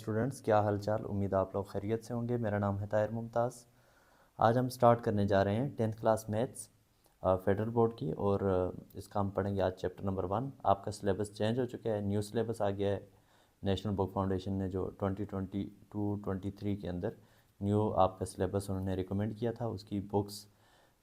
Students, क्या हालचाल। उम्मीद आप लोग खैरियत से होंगे। मेरा नाम है ताहिर मुमताज़। आज हम स्टार्ट करने जा रहे हैं 10th class maths federal board की, और इसका हम पढ़ेंगे आज चैप्टर नंबर 1। आपका सिलेबस चेंज हो चुका है, न्यू सिलेबस आ गया है। नेशनल बुक फाउंडेशन ने जो 2022-23 के अंदर न्यू आपका सिलेबस उन्होंने रिकमेंड किया था, उसकी बुक्स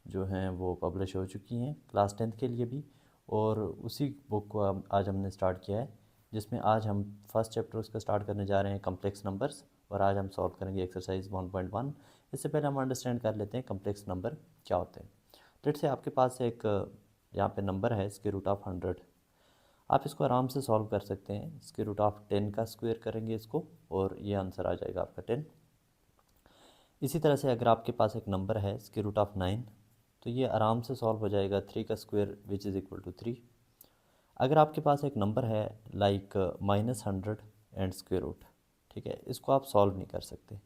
जो हैं वो पब्लिश हो चुकी हैं क्लास 10th के लिए भी, और उसी बुक को आज हमने स्टार्ट किया है, जिसमें आज हम फर्स्ट चैप्टर उसका स्टार्ट करने जा रहे हैं, कम्प्लेक्स नंबर्स। और आज हम सॉल्व करेंगे एक्सरसाइज 1.1। इससे पहले हम अंडरस्टैंड कर लेते हैं कम्प्लेक्स नंबर क्या होते हैं। लेट्स से आपके पास एक यहाँ पे नंबर है स्क्वायर रूट ऑफ 100। आप इसको आराम से सॉल्व कर सकते हैं। स्क्वायर रूट ऑफ 10 का स्क्वायर करेंगे इसको, और ये आंसर आ जाएगा आपका 10। इसी तरह से अगर आपके पास एक नंबर है स्क्वायर रूट ऑफ 9, तो ये आराम से सॉल्व हो जाएगा। 3 का square which is equal to 3। अगर आपके पास एक नंबर है लाइक -100 एंड स्क्वायर रूट, ठीक है, इसको आप सॉल्व नहीं कर सकते।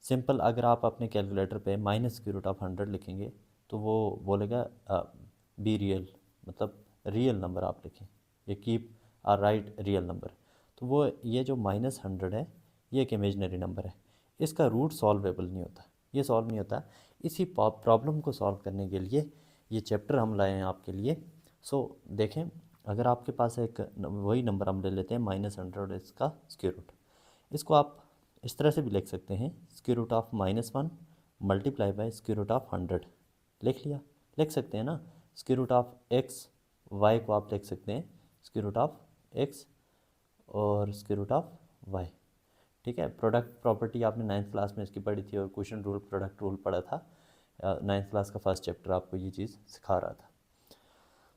सिंपल, अगर आप अपने कैलकुलेटर पे माइनस स्क्वायर रूट ऑफ 100 लिखेंगे तो वो बोलेगा बी रियल, मतलब रियल नंबर आप लिखें, ये कीप आ राइट रियल नंबर। तो वो ये जो -100 है ये एक इमेजनरी नंबर है, इसका रूट सॉल्वेबल नहीं होता, ये सॉल्व नहीं होता। इसी प्रॉब्लम को सॉल्व करने के लिए ये चैप्टर हम लाए हैं आपके लिए। सो देखें, अगर आपके पास एक वही नंबर हम ले लेते हैं -100, इसका स्क्वायर रूट, इसको आप इस तरह से भी लिख सकते हैं, square root of -1 multiply by square root of 100। लिख लिया, लिख सकते हैं ना। Square root of x y को आप लिख सकते हैं स्क्वायर रूट ऑफ एक्स और स्क्वायर रूट ऑफ वाई, ठीक है। प्रोडक्ट प्रॉपर्टी आपने 9th क्लास में इसकी पढ़ी थी, और क्वेश्चन रूल प्रोडक्ट रूल पढ़ा था। 9th क्लास का फर्स्ट चैप्टर आपको ये चीज़ सिखा रहा था।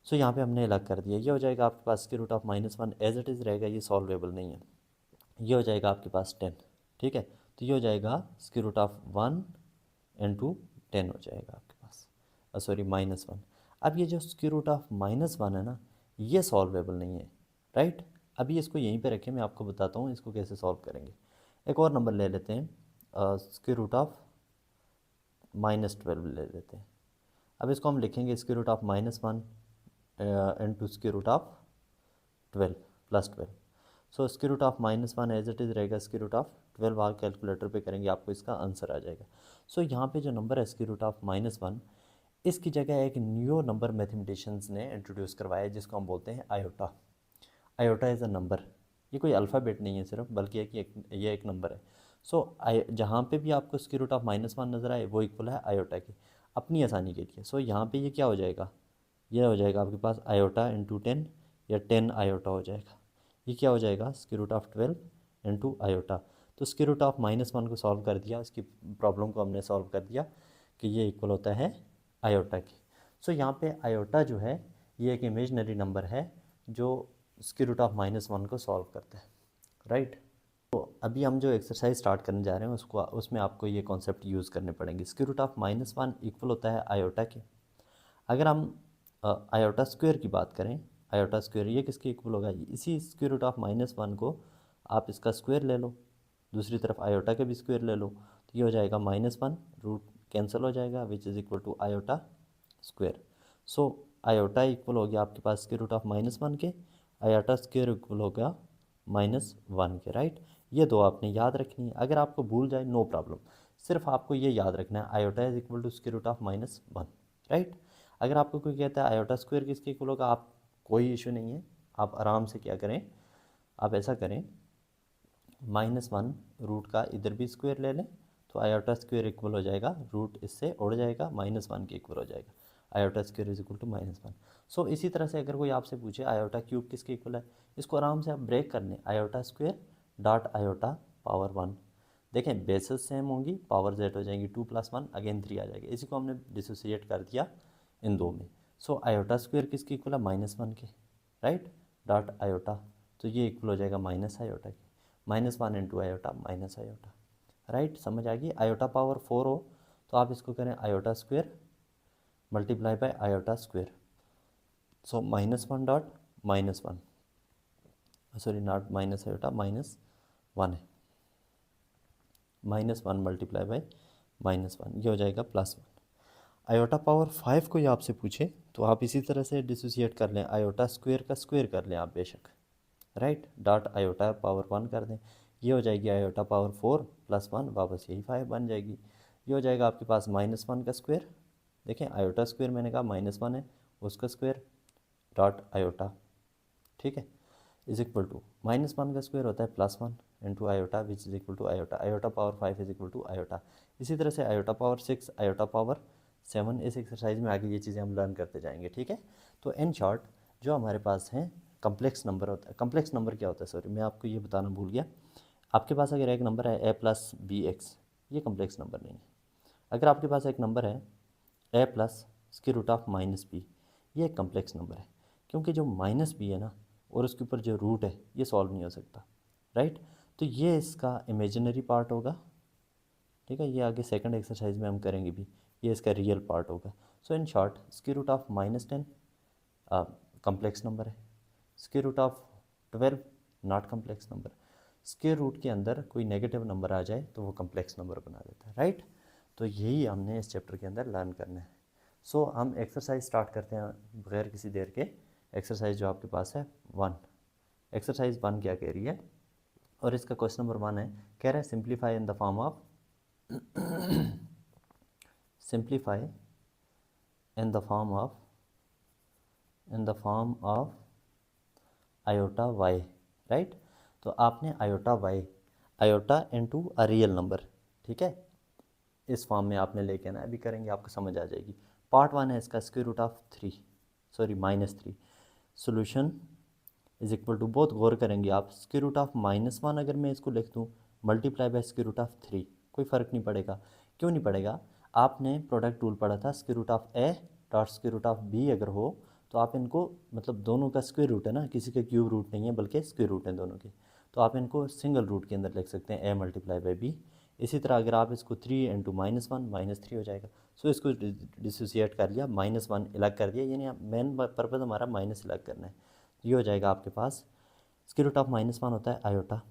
सो यहाँ पे हमने अलग कर दिया। ये हो जाएगा आपके पास square root of -1 as it is रहेगा, ये सॉल्वेबल नहीं है। ये हो जाएगा आपके पास 10, ठीक है। तो ये हो जाएगा स्क्वायर रूट ऑफ 1 इंटू 10 हो जाएगा आपके पास, सॉरी -1। अब ये जो स्क्वायर रूट ऑफ -1 है ना, ये सॉल्वेबल नहीं है, राइट। अभी इसको यहीं पे रखें, मैं आपको बताता हूँ इसको कैसे सॉल्व करेंगे। एक और नंबर ले लेते हैं, स्क्वायर रूट ऑफ -12 ले लेते हैं। अब इसको हम लिखेंगे square root of -1 into square root of 12 plus 12। So square root of -1 as it is रहेगा स्क्वायर रूट ऑफ 12। आप कैलकुलेटर पे करेंगे, आपको इसका आंसर आ जाएगा। सो यहाँ पे जो नंबर है स्क्वायर रूट ऑफ -1, इसकी जगह एक न्यू नंबर मैथमेटिशियंस ने इंट्रोड्यूस करवाया है, जिसको हम बोलते हैं iota. Iota is a number, ये कोई अल्फ़ाबेट नहीं है सिर्फ, बल्कि ये एक नंबर है। सो जहाँ पे भी आपको स्क्वायर रूट ऑफ -1 नज़र आए वो इक्वल है आयोटा के, अपनी आसानी के लिए। सो यहाँ पे ये क्या हो जाएगा, ये हो जाएगा आपके पास आयोटा इंटू 10, या 10 आयोटा हो जाएगा। ये क्या हो जाएगा square root of 12 into iota. तो स्क्वायर रूट ऑफ -1 को सॉल्व कर दिया, इसकी प्रॉब्लम को हमने सॉल्व कर दिया कि ये इक्वल होता है आयोटा के। सो यहाँ पे आयोटा जो है ये एक इमेजनरी नंबर है जो स्क्वायर रूट ऑफ -1 को सॉल्व करता है, राइट। तो अभी हम जो एक्सरसाइज स्टार्ट करने जा रहे हैं उसमें आपको ये कॉन्सेप्ट यूज़ करने पड़ेंगे। स्क्वायर रूट ऑफ -1 इक्वल होता है आयोटा के। अगर हम आयोटा स्क्वायर की बात करें, आयोटा स्क्वायर ये किसके इक्वल होगा, इसी स्क्वायर रूट ऑफ -1 को आप इसका स्क्वायर ले लो, दूसरी तरफ आयोटा का भी स्क्वायर ले लो, तो ये हो जाएगा -1, रूट कैंसिल हो जाएगा, which is equal to iota square. So iota equal हो गया आपके पास स्क्वायर रूट ऑफ -1 के, आयोटा स्क्वायर इक्वल होगा -1 के, राइट। ये दो आपने याद रखनी है। अगर आपको भूल जाए नो प्रॉब्लम, सिर्फ आपको ये याद रखना है iota is equal to square root of -1, right. अगर आपको कोई कहता है आयोटा स्क्वायर किसके इक्वल होगा, आप कोई इशू नहीं है, आप आराम से क्या करें, आप ऐसा करें, -1 रूट का इधर भी स्क्वायर ले लें, तो आयोटा स्क्वायर इक्वल हो जाएगा, रूट इससे उड़ जाएगा, -1 के इक्वल हो जाएगा। Iota square is equal to -1। So इसी तरह से अगर कोई आपसे पूछे आयोटा क्यूब किसके इक्वल है, इसको आराम से आप ब्रेक कर लें, iota square dot iota power 1। देखें बेसिस सेम होंगी, पावर जेड हो जाएंगी, 2 + 1 अगेन 3 आ जाएगा। इसी को हमने डिसोसिएट कर दिया इन दो में। सो आयोटा स्क्वायर किसके इक्वल है, -1 के, राइट, डॉट आयोटा, तो ये इक्वल हो जाएगा माइनस आयोटा के, -1 into iota minus iota, right. समझ आ गई। आयोटा पावर 4 हो तो आप इसको करें iota square multiply by iota square. So -1 dot -1, sorry not minus iota, -1 है, -1 मल्टीप्लाई बाय -1, ये हो जाएगा +1। आयोटा पावर 5 कोई आपसे पूछे तो आप इसी तरह से डिसोसिएट कर लें, आयोटा स्क्वायर का स्क्वायर कर लें आप बेशक, राइट, डॉट आयोटा पावर 1 कर दें। ये हो जाएगी आयोटा पावर 4 प्लस 1, वापस यही 5 बन जाएगी। ये हो जाएगा आपके पास -1 का स्क्वायर, देखें आयोटा स्क्वायर मैंने कहा -1 है, उसका स्क्वायर डॉट आयोटा, ठीक है, इज इक्वल टू -1 का स्क्वायर होता है +1 into iota which is equal to iota, iota power 5 is equal to iota. इसी तरह से आयोटा पावर 6, आयोटा पावर 7, इस एक्सरसाइज में आगे ये चीज़ें हम लर्न करते जाएंगे, ठीक है। तो इन शॉर्ट जो हमारे पास हैं कम्प्लेक्स नंबर होता है, कम्प्लेक्स नंबर क्या होता है, सॉरी मैं आपको ये बताना भूल गया। आपके पास अगर एक नंबर है a+bx, ये कम्प्लेक्स नंबर नहीं है। अगर आपके पास एक नंबर है a+√−b, ये एक कम्प्लेक्स नंबर है, क्योंकि जो -b है ना और उसके ऊपर जो रूट है ये सॉल्व नहीं हो सकता, राइट। तो ये इसका इमेजिनरी पार्ट होगा, ठीक है, ये आगे सेकंड एक्सरसाइज में हम करेंगे भी, ये इसका रियल पार्ट होगा। So in short √10 complex number है, √12 not complex number. Square root के अंदर कोई नेगेटिव नंबर आ जाए तो वो कम्प्लेक्स नंबर बना देता है, राइट। तो यही हमने इस चैप्टर के अंदर लर्न करना है। सो हम एक्सरसाइज स्टार्ट करते हैं बगैर किसी देर के। एक्सरसाइज जो आपके पास है 1, एक्सरसाइज 1 क्या कह रही है, और इसका क्वेश्चन नंबर 1 है, कह रहा है simplify in the form of simplify in the form of iota y, right. तो आपने iota y, iota into a real number, ठीक है, इस फॉर्म में आपने लेके आना है, अभी करेंगे आपको समझ आ जाएगी। पार्ट 1 है इसका -3 सोल्यूशन इज इक्वल टू, बहुत गौर करेंगे आप, √-1 अगर मैं इसको लिख दूँ मल्टीप्लाई बाय √3, कोई फ़र्क नहीं पड़ेगा। क्यों नहीं पड़ेगा, आपने प्रोडक्ट रूल पढ़ा था, √a डॉट √b अगर हो तो आप इनको, मतलब दोनों का स्क्वायर रूट है ना, किसी के क्यूब रूट नहीं है बल्कि स्क्वायर रूट है दोनों के, तो आप इनको सिंगल रूट के अंदर लिख सकते हैं a×b। इसी तरह अगर आप इसको 3 × -1 -3 हो जाएगा। सो इसको डिसोसिएट कर लिया, -1 अलग कर दिया, यानी मेन पर्पज़ हमारा माइनस अलग करना है। ये हो जाएगा आपके पास √-1 होता है आयोटा,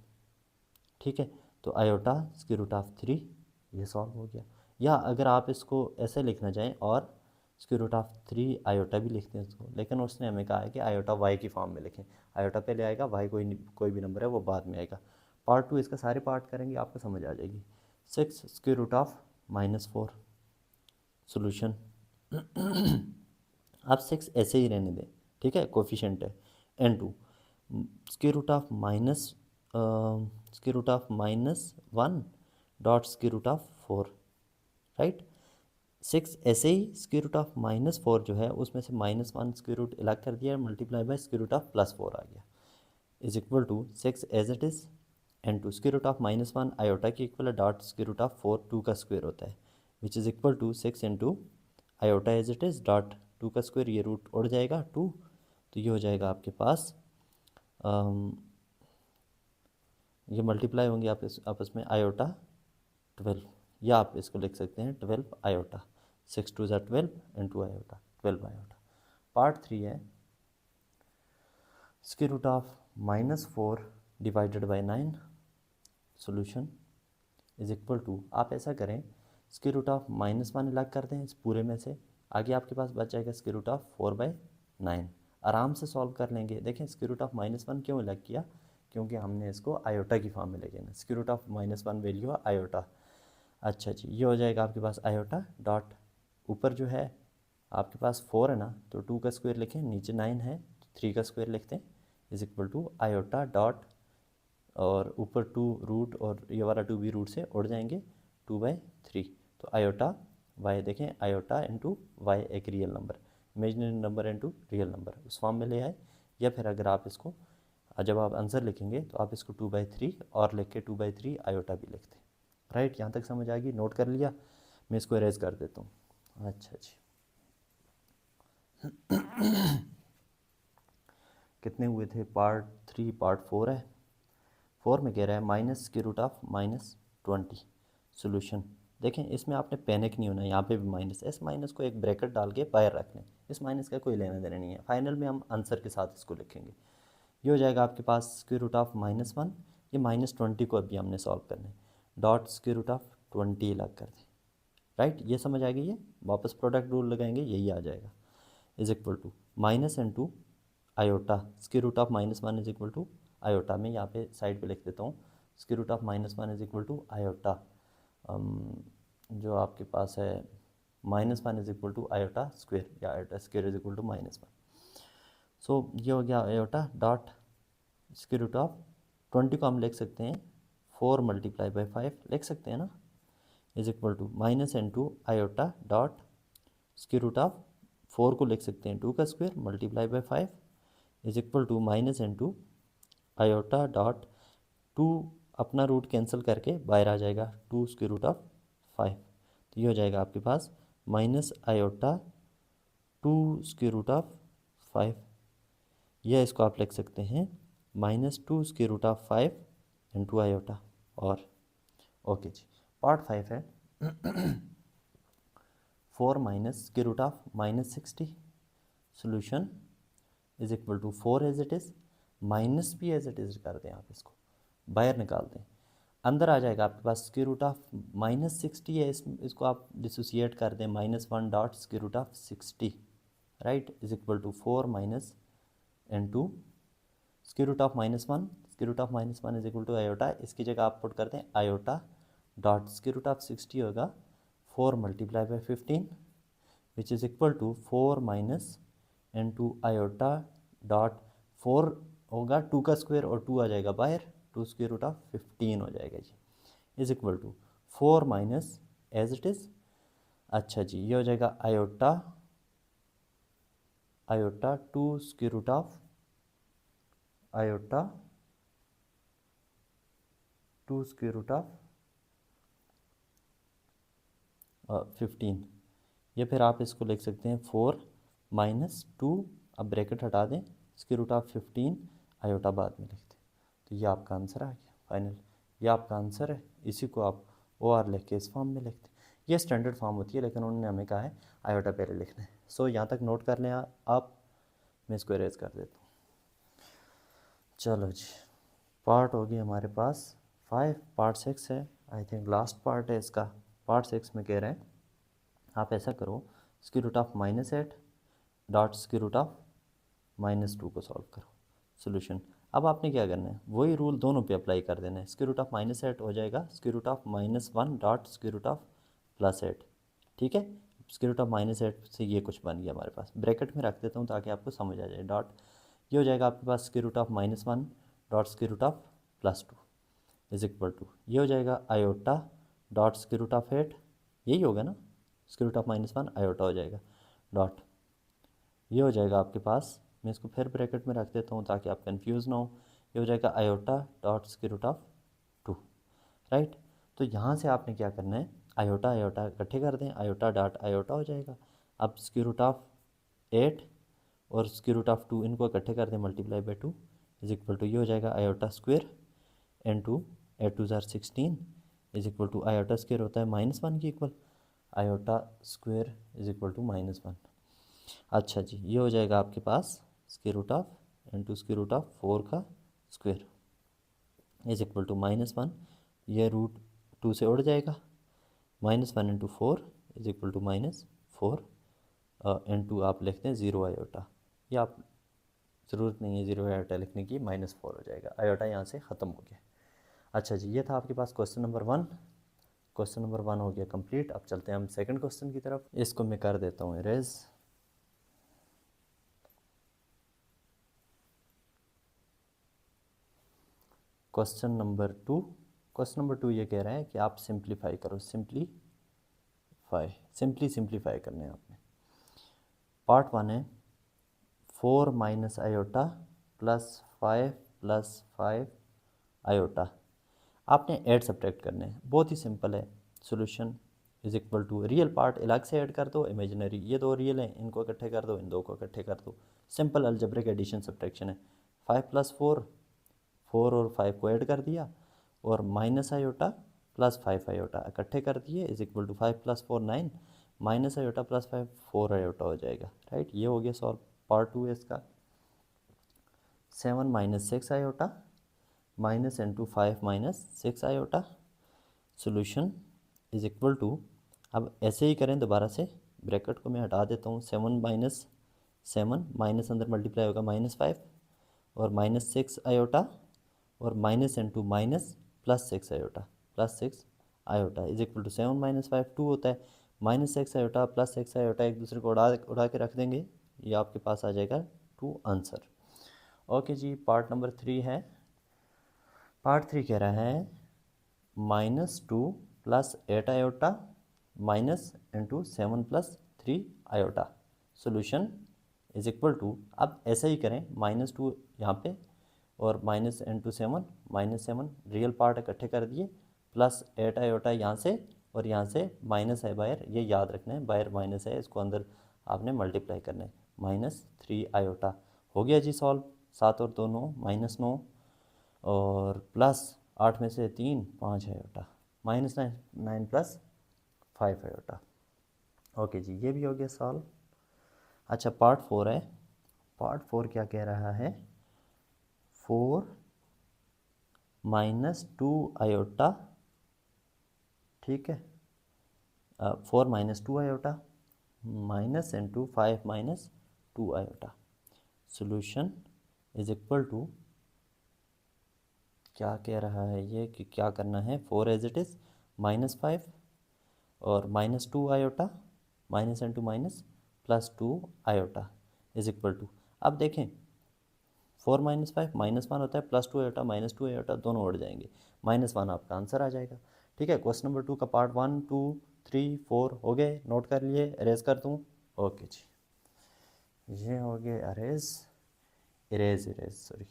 ठीक है, तो आयोटा √3, ये सॉल्व हो गया। या अगर आप इसको ऐसे लिखना चाहें और √3 आयोटा भी लिखते हैं इसको, लेकिन उसने हमें कहा है कि आयोटा वाई की फॉर्म में लिखें, आयोटा पहले आएगा, वाई कोई भी नंबर है वो बाद में आएगा। पार्ट 2 इसका सारे पार्ट करेंगे, आपको समझ आ जाएगी। 6 √-4 सोल्यूशन आप 6 ऐसे ही रहने दें, ठीक है, कोफिशेंट है n2 √-1 डॉट √4, राइट। 6 ऐसे ही √-4 जो है उसमें से -1 स्क्वायर रूट अलग कर दिया, मल्टीप्लाई बाय √+4 आ गया, is equal to 6 as it is n2 √-1 iota की इक्वल है डॉट √4 2 का स्क्वायर होता है, which is equal to 6 into iota as it is dot 2 का स्क्वायर, ये रूट उड़ जाएगा 2, तो ये हो जाएगा आपके पास ये मल्टीप्लाई होंगे आप आपस में आयोटा 12, या आप इसको लिख सकते हैं 12 आयोटा, 6 2 ज़ा 12 इंटू आयोटा 12 आयोटा। पार्ट 3 है √-4 divided by 9 solution is equal to, आप ऐसा करें √-1 अलग कर दें इस पूरे में से, आगे आपके पास बच जाएगा √4/9, आराम से सॉल्व कर लेंगे। देखें √-1 क्यों अलग किया, क्योंकि हमने इसको आयोटा की फॉर्म में लेके ना, √-1 वैल्यू है आयोटा। अच्छा जी, ये हो जाएगा आपके पास आयोटा डॉट, ऊपर जो है आपके पास 4 है ना, तो 2 का स्क्वायर लिखें, नीचे 9 है तो 3 का स्क्वायर लिखते हैं, is equal to iota dot, और ऊपर 2 रूट और ये वाला 2 भी रूट से उड़ जाएंगे, 2/3, तो आयोटा वाई, देखें आयोटा इंटू वाई एक real number, imaginary number into real number, उस फॉर्म में ले आए। या फिर अगर आप इसको, जब आप आंसर लिखेंगे तो आप इसको 2/3 और लिख के 2/3 आयोटा भी लिखते हैं, राइट। यहाँ तक समझ आ गई, नोट कर लिया, मैं इसको इरेज कर देता हूँ। अच्छा जी कितने हुए थे, पार्ट 3 पार्ट 4 है, 4 में कह रहा है -√-20 सोल्यूशन। देखें इसमें आपने पैनिक नहीं होना, यहाँ पे भी माइनस, इस माइनस को एक ब्रैकेट डाल के बाहर रख लें, इस माइनस का कोई लेना देना नहीं है, फाइनल में हम आंसर के साथ इसको लिखेंगे। ये हो जाएगा आपके पास √-1, ये -20 को अभी हमने सॉल्व करना है, डॉट √20 अलग कर दें, राइट। ये समझ आ गई है, वापस प्रोडक्ट रूल लगाएंगे, यही आ जाएगा, is equal to minus iota, √-1 is equal to iota में यहाँ पे साइड पे लिख देता हूँ, square root of -1 is equal to iota, जो आपके पास है -1 is equal to iota square, या iota square is equal to -1। So ये हो गया iota dot square root of 20 को हम लिख सकते हैं 4 मल्टीप्लाई बाई 5 लिख सकते हैं ना, is equal to -n2 iota dot square root of 4 को लिख सकते हैं 2 का square multiply by 5 is equal to -n2 iota dot 2 अपना रूट कैंसिल करके बाहर आ जाएगा 2 स्क्वायर रूट ऑफ 5। तो ये हो जाएगा आपके पास minus iota 2 square root of 5, या इसको आप लिख सकते हैं -2 square root of 5 into iota. और ओके जी, पार्ट 5 है 4 minus square root of -60, solution is equal to 4 as it is, minus भी एज इट इज़ कर दें, आप इसको बाहर निकाल दें, अंदर आ जाएगा आपके पास स्क्वायर रूट ऑफ -60 है, इसको आप डिसोसिएट कर दें -1 dot square root of 60, right, is equal to 4 minus n2 square root of -1, square root of -1 is equal to iota, इसकी जगह आप पुट करते हैं iota dot square root of 60 होगा 4 multiply by 15 which is equal to 4 minus n2 iota dot 4 होगा 2 का square और 2 आ जाएगा बाहर, 2 स्क्वायर रूट ऑफ 15 हो जाएगा जी, is equal to 4 minus as it is, अच्छा जी, ये हो जाएगा iota 2 square root of iota 2 square root of 15, या फिर आप इसको लिख सकते हैं 4 माइनस 2, अब ब्रैकेट हटा दें, स्क्वायर रूट ऑफ 15 आयोटा बाद में लिखते हैं। तो ये आपका आंसर आ गया फाइनल, ये आपका आंसर है, इसी को आप ओ आर लिख के इस फॉर्म में लिखते हैं। ये स्टैंडर्ड फॉर्म होती है, लेकिन उन्होंने हमें कहा है आयोटा पहले लिखना है। सो यहाँ तक नोट कर लें आप, मैं इसको इरेज कर देता हूँ। चलो जी, पार्ट हो गया हमारे पास 5, पार्ट 6 है, आई थिंक लास्ट पार्ट है इसका। पार्ट 6 में कह रहे हैं आप ऐसा करो, square root of -8 dot square root of -2 को सॉल्व करो, सोल्यूशन। अब आपने क्या करना है, वही रूल दोनों पे अप्लाई कर देना है, स्क्वायर रूट ऑफ -8 हो जाएगा square root of -1 dot square root of +8, ठीक है। स्क्वायर रूट ऑफ -8 से ये कुछ बन गया हमारे पास, ब्रैकेट में रख देता हूँ ताकि आपको समझ आ जाए, डॉट ये हो जाएगा आपके पास square root of -1 dot square root of +2 is equal to, ये हो जाएगा iota dot square root of 8, यही होगा ना, स्क्वायर रूट ऑफ -1 आयोटा हो जाएगा डॉट, ये हो जाएगा आपके पास, मैं इसको फिर ब्रैकेट में रख देता हूँ ताकि आप कंफ्यूज ना हो, ये हो जाएगा iota dot square root of 2, right. तो यहाँ से आपने क्या करना है, आयोटा आयोटा इकट्ठे कर दें, आयोटा डॉट आयोटा हो जाएगा। अब स्क्वायर रूट ऑफ 8 और स्क्वायर रूट ऑफ 2 इनको इकट्ठे कर दें multiply by 2 is equal to, ये हो जाएगा iota square n2 8 2 16 is equal to, iota square होता है -1 की equal, iota square is equal to -1। अच्छा जी, ये हो जाएगा आपके पास square root of n2 square root of 4 का स्क्वेयर इज इक्वल टू -1, ये रूट 2 से उड़ जाएगा, -1 into 4 is equal to -4 into आप लिखते हैं 0 आयोटा, या आप ज़रूरत नहीं है 0 आयोटा लिखने की, -4 हो जाएगा, आयोटा यहाँ से ख़त्म हो गया। अच्छा जी, ये था आपके पास क्वेश्चन नंबर 1, क्वेश्चन नंबर 1 हो गया कंप्लीट। अब चलते हैं हम सेकंड क्वेश्चन की तरफ, इसको मैं कर देता हूँ erase. Question number 2, question number 2 ये कह रहा है कि आप सिंप्लीफाई करो, सिंप्लीफाई करने हैं आपने। पार्ट 1 है 4 माइनस आयोटा प्लस 5 आयोटा, आपने ऐड सब्ट्रैक्ट करने हैं, बहुत ही सिंपल है। Solution is equal to, real part अलग से ऐड कर दो, इमेजिनरी ये दो रियल हैं, इनको इकट्ठे कर दो, इन दो को इकट्ठे कर दो, सिंपल अलजेब्रिक एडिशन सब्ट्रैक्शन है। 5 + 4, 4 और 5 को ऐड कर दिया, और माइनस आयोटा प्लस 5 आयोटा इकट्ठे कर दिए, is equal to 5 + 4 9, minus iota plus 5 4 iota हो जाएगा, राइट। ये हो गया सॉल्व। पार्ट 2 है इसका, 7 - 6 iota minus into 5 - 6 iota, solution is equal to, अब ऐसे ही करें दोबारा से, ब्रैकेट को मैं हटा देता हूँ, 7 - 7 माइनस अंदर मल्टीप्लाई होगा -5 और -6 आयोटा, और minus into minus plus 6 iota, plus 6 iota is equal to 7 minus 5 2 होता है, माइनस 6 आयोटा प्लस 6 आयोटा एक दूसरे को उड़ा के रख देंगे, ये आपके पास आ जाएगा 2 आंसर। ओके जी, पार्ट नंबर 3 है। पार्ट 3 कह रहा है -2 plus 8 iota minus into 7 plus 3 iota, solution is equal to, अब ऐसा ही करें, -2 यहाँ पे और माइनस इंटू 7 -7 रियल पार्ट इकट्ठे कर दिए, प्लस 8 आयोटा यहाँ से और यहाँ से माइनस है बाहर, ये याद रखना है, बाहर माइनस है, इसको अंदर आपने मल्टीप्लाई करना है, -3 आयोटा हो गया जी सॉल्व। 7 और 2 9 -9 और प्लस 8 में से 3 5 आयोटा, -9 प्लस 5 आयोटा। ओके जी, ये भी हो गया सॉल्व। अच्छा, पार्ट 4 है। पार्ट 4 क्या कह रहा है, 4 -2 आयोटा, ठीक है, 4 -2 iota minus into 5 -2 iota, solution is equal to, क्या कह रहा है ये कि क्या करना है, 4 एज इट इज़ -5 और -2 iota, minus into minus plus 2 iota is equal to, अब देखें 4 -5 -1 होता है, +2 आयोटा -2 आयोटा दोनों उड़ जाएंगे, -1 आपका आंसर आ जाएगा। ठीक है, क्वेश्चन नंबर 2 का पार्ट 1 2 3 4 हो गए, नोट कर लिए, अरेज कर दूँ। ओके जी, ये हो गए अरेज, इरेज सॉरी।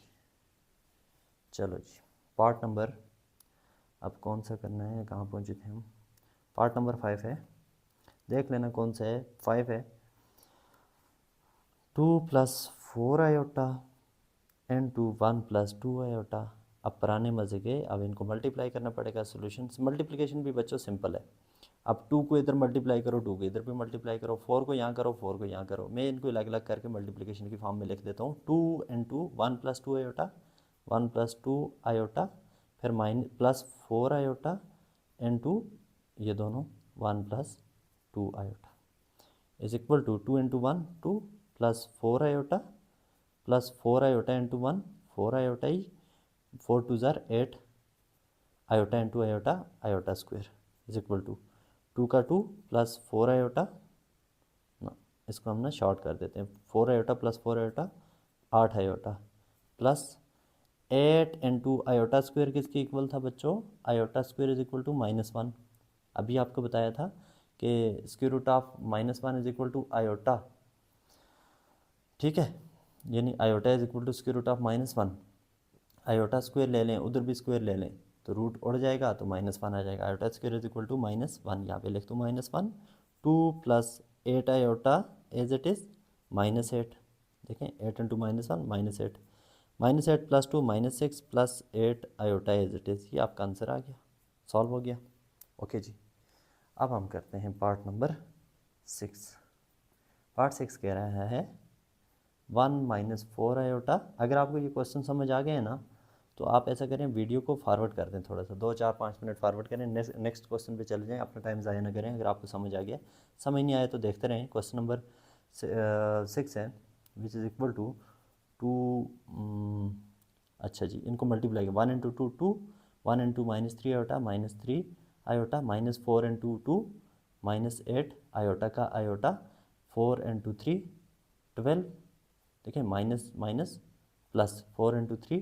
चलो जी, पार्ट नंबर, अब कौन सा करना है, कहाँ पहुँचे थे हम, पार्ट नंबर 5 है, देख लेना कौन सा है, 5 है। 2 + 4 आयोटा इनटू 1 + 2 आयोटा, अब पुराने मज़े के, अब इनको मल्टीप्लाई करना पड़ेगा, सोल्यूशन मल्टीप्लिकेशन भी बच्चों सिंपल है, अब 2 को इधर मल्टीप्लाई करो, 2 को इधर भी मल्टीप्लाई करो, 4 को यहाँ करो, 4 को यहाँ करो, मैं इनको अलग अलग करके मल्टीप्लिकेशन की फॉर्म में लिख देता हूँ। 2 इंटू 1 + 2 आयोटा, 1 + 2 आयोटा, फिर +4 आयोटा इंटू ये दोनों 1 + 2 iota is equal to 2 into 1 2 +4 iota +4 iota into 1 4 iota ही, 4 2 ज़ार 8 iota into iota, iota square is equal to 2 का 2 +4 आयोटा, ना इसको हम ना शॉर्ट कर देते हैं, 4 iota +4 iota 8 iota plus 8 into iota square किसके इक्वल था बच्चों, iota square is equal to -1। अभी आपको बताया था कि square root of -1 is equal to iota, ठीक है, यानी iota is equal to square root of -1, iota square ले लें, उधर भी स्क्वायर ले लें तो रूट उड़ जाएगा तो -1 आ जाएगा, iota square is equal to -1, यहाँ पे लिख दूँ -1, 2 + 8 आयोटा एज इट इज़ -8, देखें 8 into -1 -8, -8 + 2 -6 + 8 iota as it is, ये आपका आंसर आ गया, सॉल्व हो गया। ओके जी, अब हम करते हैं पार्ट नंबर 6। पार्ट 6 कह रहा है 1 - 4 आयोटा। अगर आपको ये क्वेश्चन समझ आ गए हैं ना, तो आप ऐसा करें, वीडियो को फॉरवर्ड कर दें, थोड़ा सा 2 4 5 मिनट फॉरवर्ड करें, नेक्स्ट क्वेश्चन पे चले जाएं, अपना टाइम ज़ाया ना करें। अगर आपको समझ आ गया, समझ नहीं आया तो देखते रहें। क्वेश्चन नंबर 6 है, विच इज़ इक्वल टू 2, अच्छा जी, इनको multiply 1 into 2 2, 1 into -3 iota -3 iota, -4 into 2 -8 iota का आयोटा, 4 इंटू 3 12, देखिए minus minus plus 4 into 3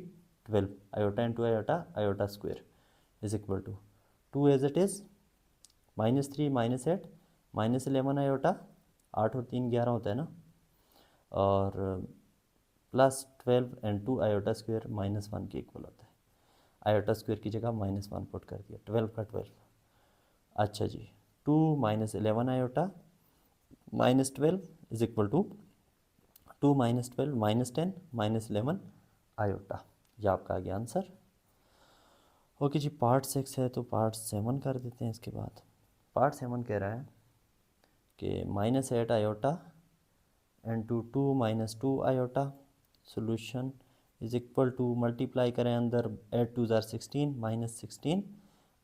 12 iota into iota, iota square is equal to 2 as it is -3 -8 -11 iota, 8 और 3 11 होता है ना, और +12 इंटू आयोटा स्क्वायर -1 के इक्वल होता है, आयोटा स्क्वायर की जगह -1 पुट कर दिया, 12 का 12। अच्छा जी, 2 -11 iota -12 is equal to 2 -12 -10 -11 iota, ये आपका आ गया आंसर। ओके जी, पार्ट 6 है तो पार्ट 7 कर देते हैं इसके बाद। पार्ट 7 कह रहा है कि -8 iota into 2 -2 iota, solution is equal to, multiply करें अंदर, 8 2 ज़ार 16 -16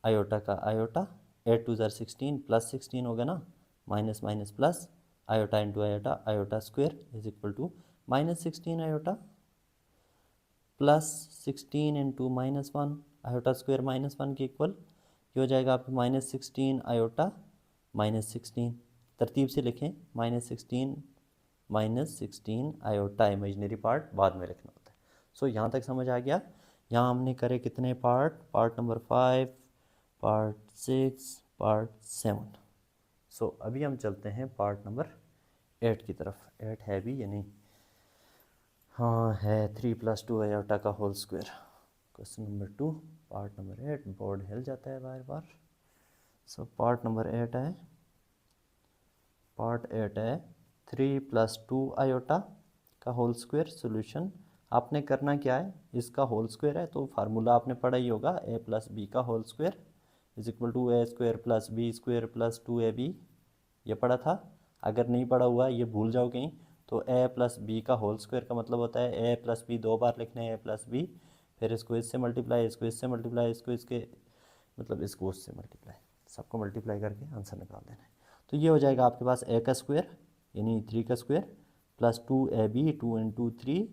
आयोटा का आयोटा, 8 2 ज़ार 16 +16 होगा ना, minus minus plus, iota into iota, iota square is equal to -16 iota +16 into -1 iota square -1 के इक्वल, ये हो जाएगा आपका -16 आयोटा -16। तरतीब से लिखें, -16 आयोटा, इमेजनरी पार्ट बाद में लिखना होता है। सो यहाँ तक समझ आ गया। यहाँ हमने करे कितने part, part number 5, part 6, part 7। सो अभी हम चलते हैं पार्ट नंबर 8 की तरफ। 8 है भी या नहीं? हाँ है, 3 + 2 आयोटा का whole square. Question number 2, part number 8। Board हिल जाता है बार बार। सो पार्ट नंबर 8 है, पार्ट 8 है 3 + 2 आयोटा का होल स्क्वायर। सोल्यूशन आपने करना क्या है, इसका होल स्क्वायर है तो फार्मूला आपने पढ़ा ही होगा, a + b का whole square is equal to a² + b² + 2ab। ये पढ़ा था। अगर नहीं पढ़ा हुआ, ये भूल जाओ कहीं, तो a + b का होल स्क्वायर का मतलब होता है a + b 2 बार लिखना है, a + b, फिर इसको इससे मल्टीप्लाई, इसको इससे मल्टीप्लाई, इसको इसके मतलब इसको उससे मल्टीप्लाई, सबको मल्टीप्लाई करके आंसर निकाल देना है। तो ये हो जाएगा आपके पास a का स्क्वायर यानी 3 का स्क्वायर + 2ab, 2 × 3,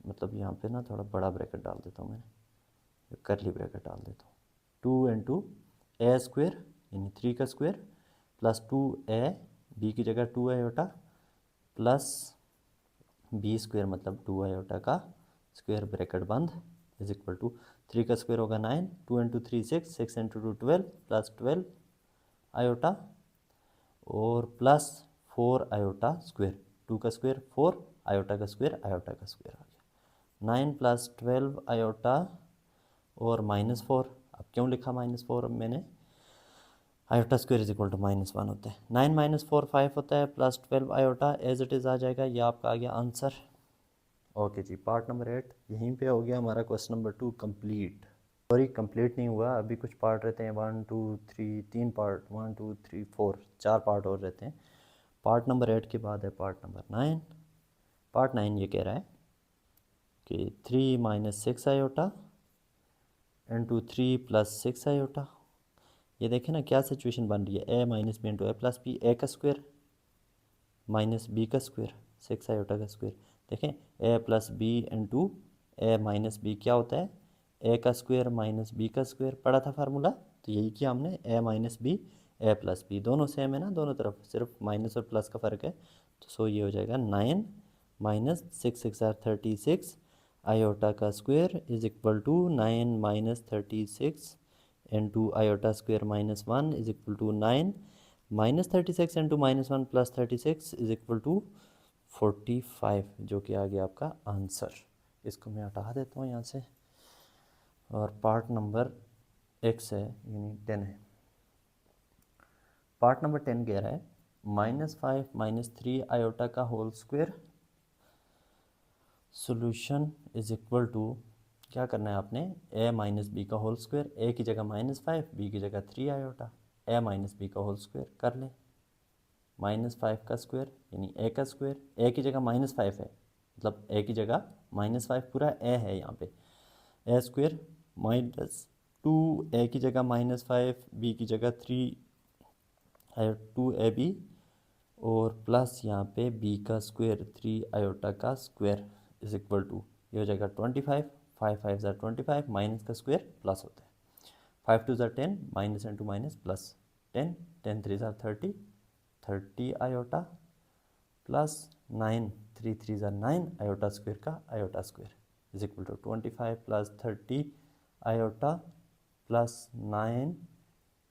मतलब यहाँ पे ना थोड़ा बड़ा ब्रैकेट डाल देता हूँ, मैं करली ब्रैकेट डाल देता हूँ, 2 × a² यानी 3 का स्क्वायर + 2a, b की जगह 2 आयोटा प्लस b² मतलब 2 आयोटा का स्क्वायर ब्रैकेट बंद इज इक्वल टू 3 का स्क्वायर होगा 9, 2 × 3 6, 6 × 2 12 प्लस 12 आयोटा और प्लस 4 आयोटा स्क्वायर, 2 का स्क्वायर 4, आयोटा का स्क्वायर आयोटा का स्क्वायर आ गया, 9 + 12 आयोटा और -4। अब क्यों लिखा -4? अब मैंने iota square is equal to -1 होता है, 9 - 4 5 होता है, plus 12 iota as it is आ जाएगा। ये आपका आ गया आंसर। ओके जी, पार्ट नंबर 8 यहीं पे हो गया हमारा question number 2 complete. Sorry, complete नहीं हुआ, अभी कुछ पार्ट रहते हैं, 1 2 3, 3 पार्ट, 1 2 3 4, 4 पार्ट और रहते हैं। पार्ट नंबर 8 के बाद है पार्ट नंबर 9। पार्ट 9 ये कह रहा है कि 3 - 6 आयोटा इंटू 3 + 6 आयोटा। ये देखें ना क्या सिचुएशन बन रही है, a - b × a + b, a का स्क्वायर माइनस b का स्क्वायर, 6 आयोटा का स्क्वायर। देखें a + b × a - b क्या होता है, a का स्क्वायर - b का स्क्वायर, पढ़ा था फार्मूला, तो यही किया हमने, a - b a + b, दोनों सेम है ना, दोनों तरफ सिर्फ माइनस और प्लस का फ़र्क है। तो सो ये हो जाएगा 9 - 6 6 are 36 आयोटा का square is equal to 9 - 36 into iota square -1 is equal to 9 - 36 into -1 + 36 is equal to 45, जो कि आ गया आपका आंसर। इसको मैं हटा देता हूँ यहाँ से। और पार्ट नंबर 1 है यानी 10 है। पार्ट नंबर 10 कह रहा है -5 - 3 आयोटा का whole square. Solution is equal to, क्या करना है आपने, a - b का होल स्क्वायर, a की जगह -5, b की जगह 3 आयोटा, a - b का होल स्क्वायर कर लें, -5 का स्क्वायर यानी a का स्क्वायर, a की जगह -5 है, मतलब a की जगह -5 पूरा a है यहाँ पे, a स्क्वायर -2, a की जगह -5, b की जगह 3 2ab और प्लस यहाँ पे b का स्क्वायर 3 आयोटा का स्क्वायर इज इक्वल टू, ये हो जाएगा 25, 5 5 ज़ा 25, माइनस का स्क्वायर प्लस होता है, 5 2 ज़ा 10, माइनस इंटू माइनस प्लस 10, 10 3 ज़ा 30, 30 आयोटा प्लस 9 3 3 ज़ा 9 आयोटा स्क्वायर का iota square is equal to 25 + 30 iota plus 9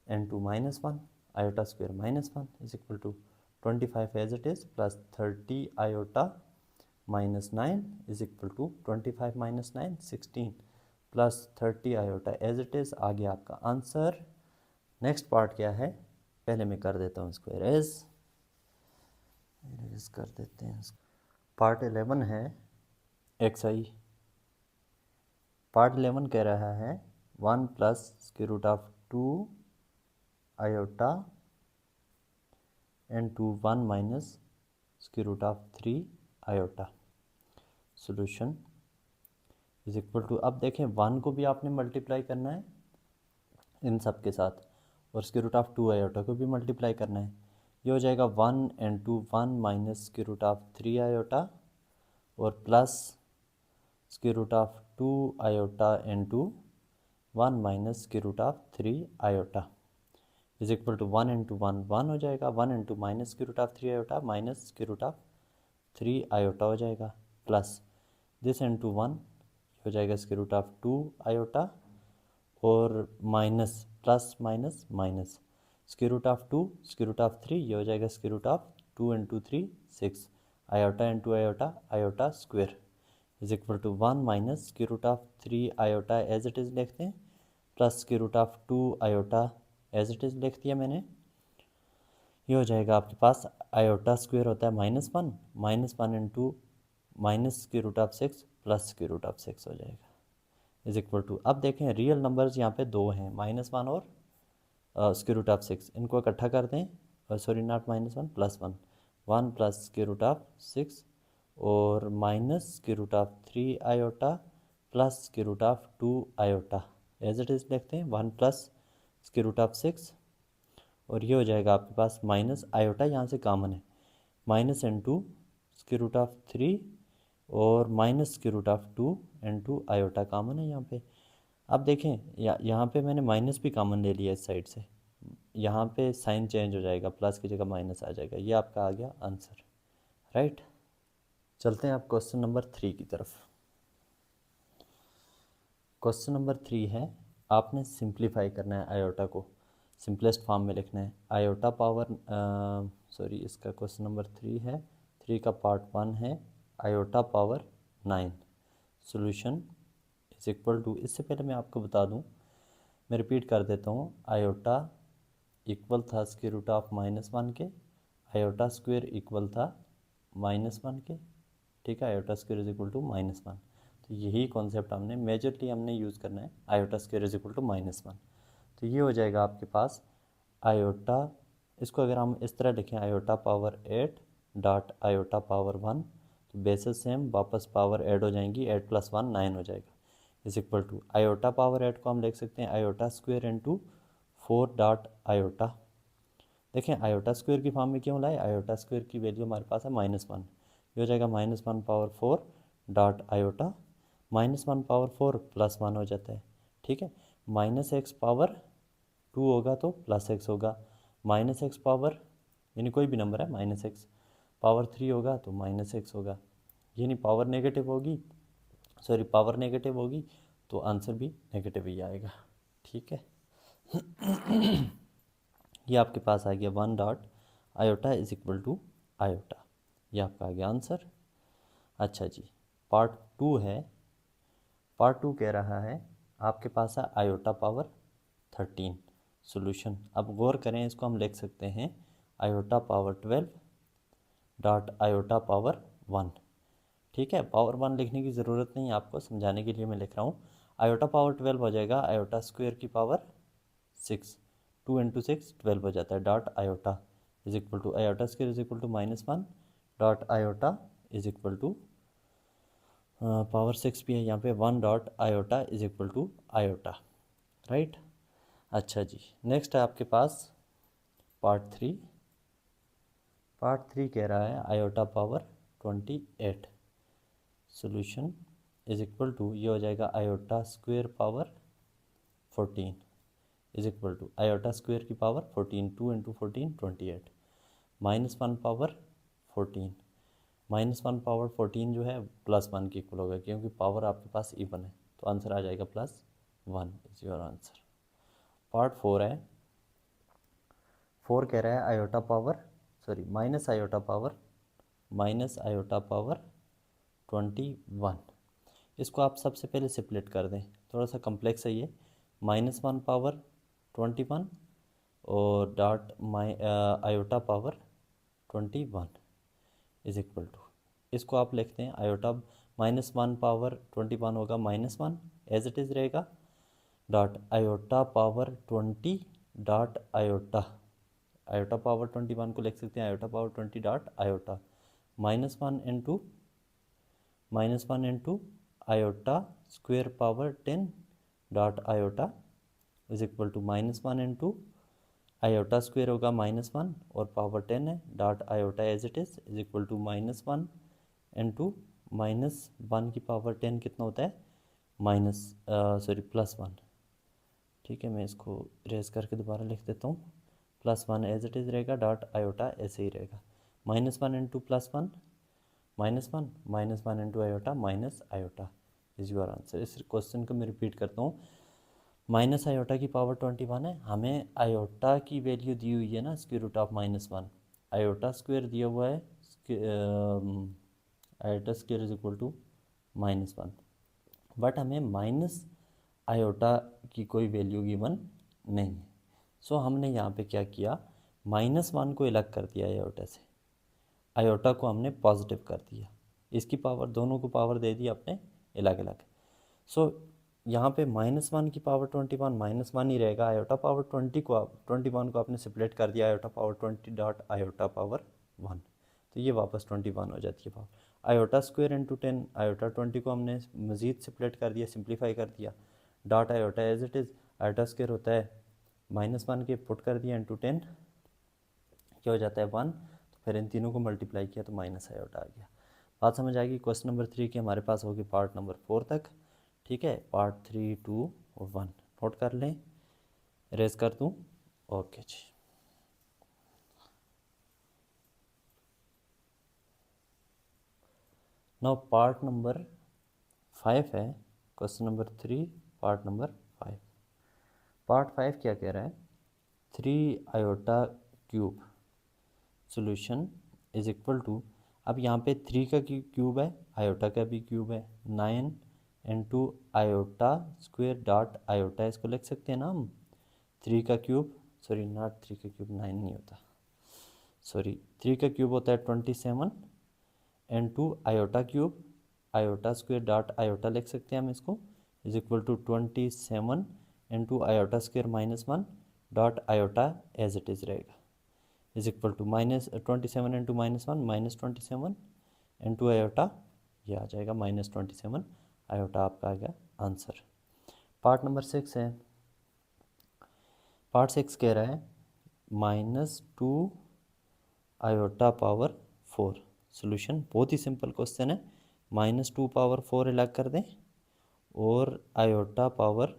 into -1 iota square -1 is equal to 25 as it is plus 30 iota -9 is equal to 25 - 9 16 plus 30 iota as it is, आ गया आपका answer. Next part क्या है, पहले मैं कर देता हूँ इसको इरेज कर देते हैं। पार्ट 11 है एक्सआई। पार्ट 11 कह रहा है 1 + √2 iota into 1 - √3 iota. Solution is equal to, अब देखें 1 को भी आपने मल्टीप्लाई करना है इन सब के साथ और √2 आयोटा को भी मल्टीप्लाई करना है। ये हो जाएगा 1 × 1 - √3 आयोटा और plus √2 iota into 1 minus square root of 3 iota is equal to 1 into 1 हो जाएगा, 1 into minus square root of 3 iota minus square root of 3 iota हो जाएगा, प्लस दिस इंटू 1 हो जाएगा स्क्वायर रूट ऑफ 2 आयोटा और minus plus minus minus square root of 2 square root of 3 ये हो जाएगा square root of 2 into 3 6 iota into iota iota square is equal to 1 minus square root of 3 iota as it is लिखते हैं plus square root of 2 iota as it is लिख दिया मैंने। ये हो जाएगा आपके पास आयोटा स्क्वायर होता है minus one into minus square root of 6 plus square root of 6 हो जाएगा इज इक्वल टू, अब देखें रियल नंबर्स यहाँ पे दो हैं -1 और स्क्वायर रूट ऑफ 6, इनको इकट्ठा कर दें, sorry not -1 +1 1 plus square root of 6 और minus square root of 3 iota plus square root of 2 iota as it is लिखते हैं 1 प्लस स्क्वायर रूट ऑफ 6 और ये हो जाएगा आपके पास माइनस आयोटा यहाँ से कॉमन है minus into square root of 3 और minus square root of 2 into iota common है यहाँ पे। अब देखें यहाँ पे मैंने माइनस भी कॉमन ले लिया इस साइड से, यहाँ पे साइन चेंज हो जाएगा, प्लस की जगह माइनस आ जाएगा, ये आपका आ गया आंसर, राइट। चलते हैं आप क्वेश्चन नंबर 3 की तरफ। क्वेश्चन नंबर 3 है, आपने सिंप्लीफाई करना है आयोटा को, सिंपलेस्ट फॉर्म में लिखना है आयोटा पावर सॉरी इसका क्वेश्चन नंबर 3 है, 3 का पार्ट 1 है iota power 9 solution is equal to, इससे पहले मैं आपको बता दूं, मैं रिपीट कर देता हूं, आयोटा इक्वल था स्क्वायर रूट ऑफ -1 के, आयोटा स्क्वायर इक्वल था -1 के, ठीक है, iota square is equal to -1, तो यही कॉन्सेप्ट हमने मेजरली यूज़ करना है, iota square is equal to -1, तो ये हो जाएगा आपके पास आयोटा, इसको अगर हम इस तरह लिखें iota power 8 dot iota power 1, तो बेसिस सेम वापस पावर ऐड हो जाएंगी, 8 + 1 9 हो जाएगा is equal to iota power 8 को हम लिख सकते हैं iota square into 4 dot iota. देखें आयोटा स्क्वायर की फॉर्म में क्यों लाए, आयोटा स्क्वायर की वैल्यू हमारे पास है -1, ये हो जाएगा -1 पावर 4 डॉट आयोटा, -1 पावर 4 + 1 हो जाता है, ठीक है, -x पावर 2 होगा तो +x होगा, -x पावर यानी कोई भी नंबर है -x पावर 3 होगा तो -x होगा, यानी पावर नेगेटिव होगी, सॉरी पावर नेगेटिव होगी तो आंसर भी नेगेटिव ही आएगा, ठीक है। ये आपके पास आ गया 1 dot iota is equal to iota, ये आपका आ गया आंसर। अच्छा जी, पार्ट 2 है, पार्ट 2 कह रहा है आपके पास है आयोटा पावर 13 सॉल्यूशन। अब गौर करें, इसको हम लिख सकते हैं iota power 12 dot iota power 1, ठीक है, पावर 1 लिखने की ज़रूरत नहीं है आपको, समझाने के लिए मैं लिख रहा हूँ, आयोटा पावर 12 हो जाएगा आयोटा स्क्वायर की पावर 6, 2 इंटू 6 12 हो जाता है, dot iota is equal to iota square is equal to -1 dot iota is equal to power 6 भी है यहाँ पे, 1 dot iota is equal to iota, right. अच्छा जी, नेक्स्ट है आपके पास पार्ट 3, पार्ट 3 कह रहा है iota power 28 solution is equal to, ये हो जाएगा iota square power 14 is equal to iota square की पावर 14, 2 इंटू 14 28, -1 पावर 14, -1 पावर 14 जो है +1 के इक्वल होगा, क्योंकि पावर आपके पास इवन है, तो आंसर आ जाएगा +1 इज योर आंसर। पार्ट 4 है, 4 कह रहा है iota power sorry minus iota power -21, इसको आप सबसे पहले स्प्लिट कर दें, थोड़ा सा कम्प्लेक्स है ये, -1 पावर 21 और dot iota power 21 is equal to, इसको आप लिखते हैं आयोटा -1 पावर 21 होगा -1 एज इट इज़ रहेगा, dot iota power 20 dot iota, iota power 21 को लिख सकते हैं iota power 20 dot iota, -1 into iota square power 10 dot iota is equal to -1 into iota square होगा -1 और पावर 10 है dot iota as it is equal to -1 into -1 की power 10 कितना होता है +1, ठीक है, मैं इसको इरेज करके दोबारा लिख देता हूँ। +1 एज इट इज़ रहेगा, डॉट आयोटा ऐसे ही रहेगा। -1 into +1 -1 -1 into iota minus iota is your answer. इस क्वेश्चन को मैं रिपीट करता हूँ। माइनस आयोटा की पावर 21 है, हमें आयोटा की वैल्यू दी हुई है ना √-1, आयोटा स्क्वायर दिया हुआ है, iota square is equal to -1, but हमें माइनस आयोटा की कोई वैल्यू गिवन नहीं है। सो हमने यहाँ पे क्या किया, -1 को अलग कर दिया आयोटा से, आयोटा को हमने पॉजिटिव कर दिया, इसकी पावर दोनों को पावर दे दी अपने अलग अलग। सो यहाँ पे -1 की पावर 21 -1 ही रहेगा, आयोटा पावर 21 को आपने सेपरेट कर दिया, iota power 20 dot iota power 1, तो ये वापस 21 हो जाती है power. Iota square into 10, iota 20 को हमने मज़ीद सेपरेट कर दिया, सिंप्लीफाई कर दिया, dot iota as it is, iota square होता है -1 के पुट कर दिया इंटू 10, क्या हो जाता है 1, तो फिर इन तीनों को मल्टीप्लाई किया तो माइनस आयोटा आ गया। बात समझ आएगी। क्वेश्चन नंबर 3 की हमारे पास होगी पार्ट नंबर 4 तक, ठीक है। पार्ट 3, 2 और 1 नोट कर लें, इरेज कर दूँ, ओके जी। नाउ पार्ट नंबर 5 है, question number 3 part number 5। Part 5 क्या कह रहा है, 3 iota cube solution is equal to, अब यहाँ पे 3 का क्यूब है, आयोटा का भी क्यूब है, 9 into iota square dot iota, इसको लिख सकते हैं ना हम 3 का क्यूब, सॉरी नॉट 3 का क्यूब, 9 नहीं होता, सॉरी 3 का क्यूब होता है 27 into iota cube, iota square dot iota लिख सकते हैं हम इसको, is equal to 27 into iota square -1 dot iota as it is रहेगा, is equal to -27 into -1 -27 into iota, ये आ जाएगा -27 आयोटा, आपका आ गया आंसर। पार्ट नंबर 6 है, पार्ट 6 कह रहा है -2 आयोटा पावर 4 सोल्यूशन। बहुत ही सिंपल क्वेश्चन है, -2 पावर 4 अलग कर दें और आयोटा पावर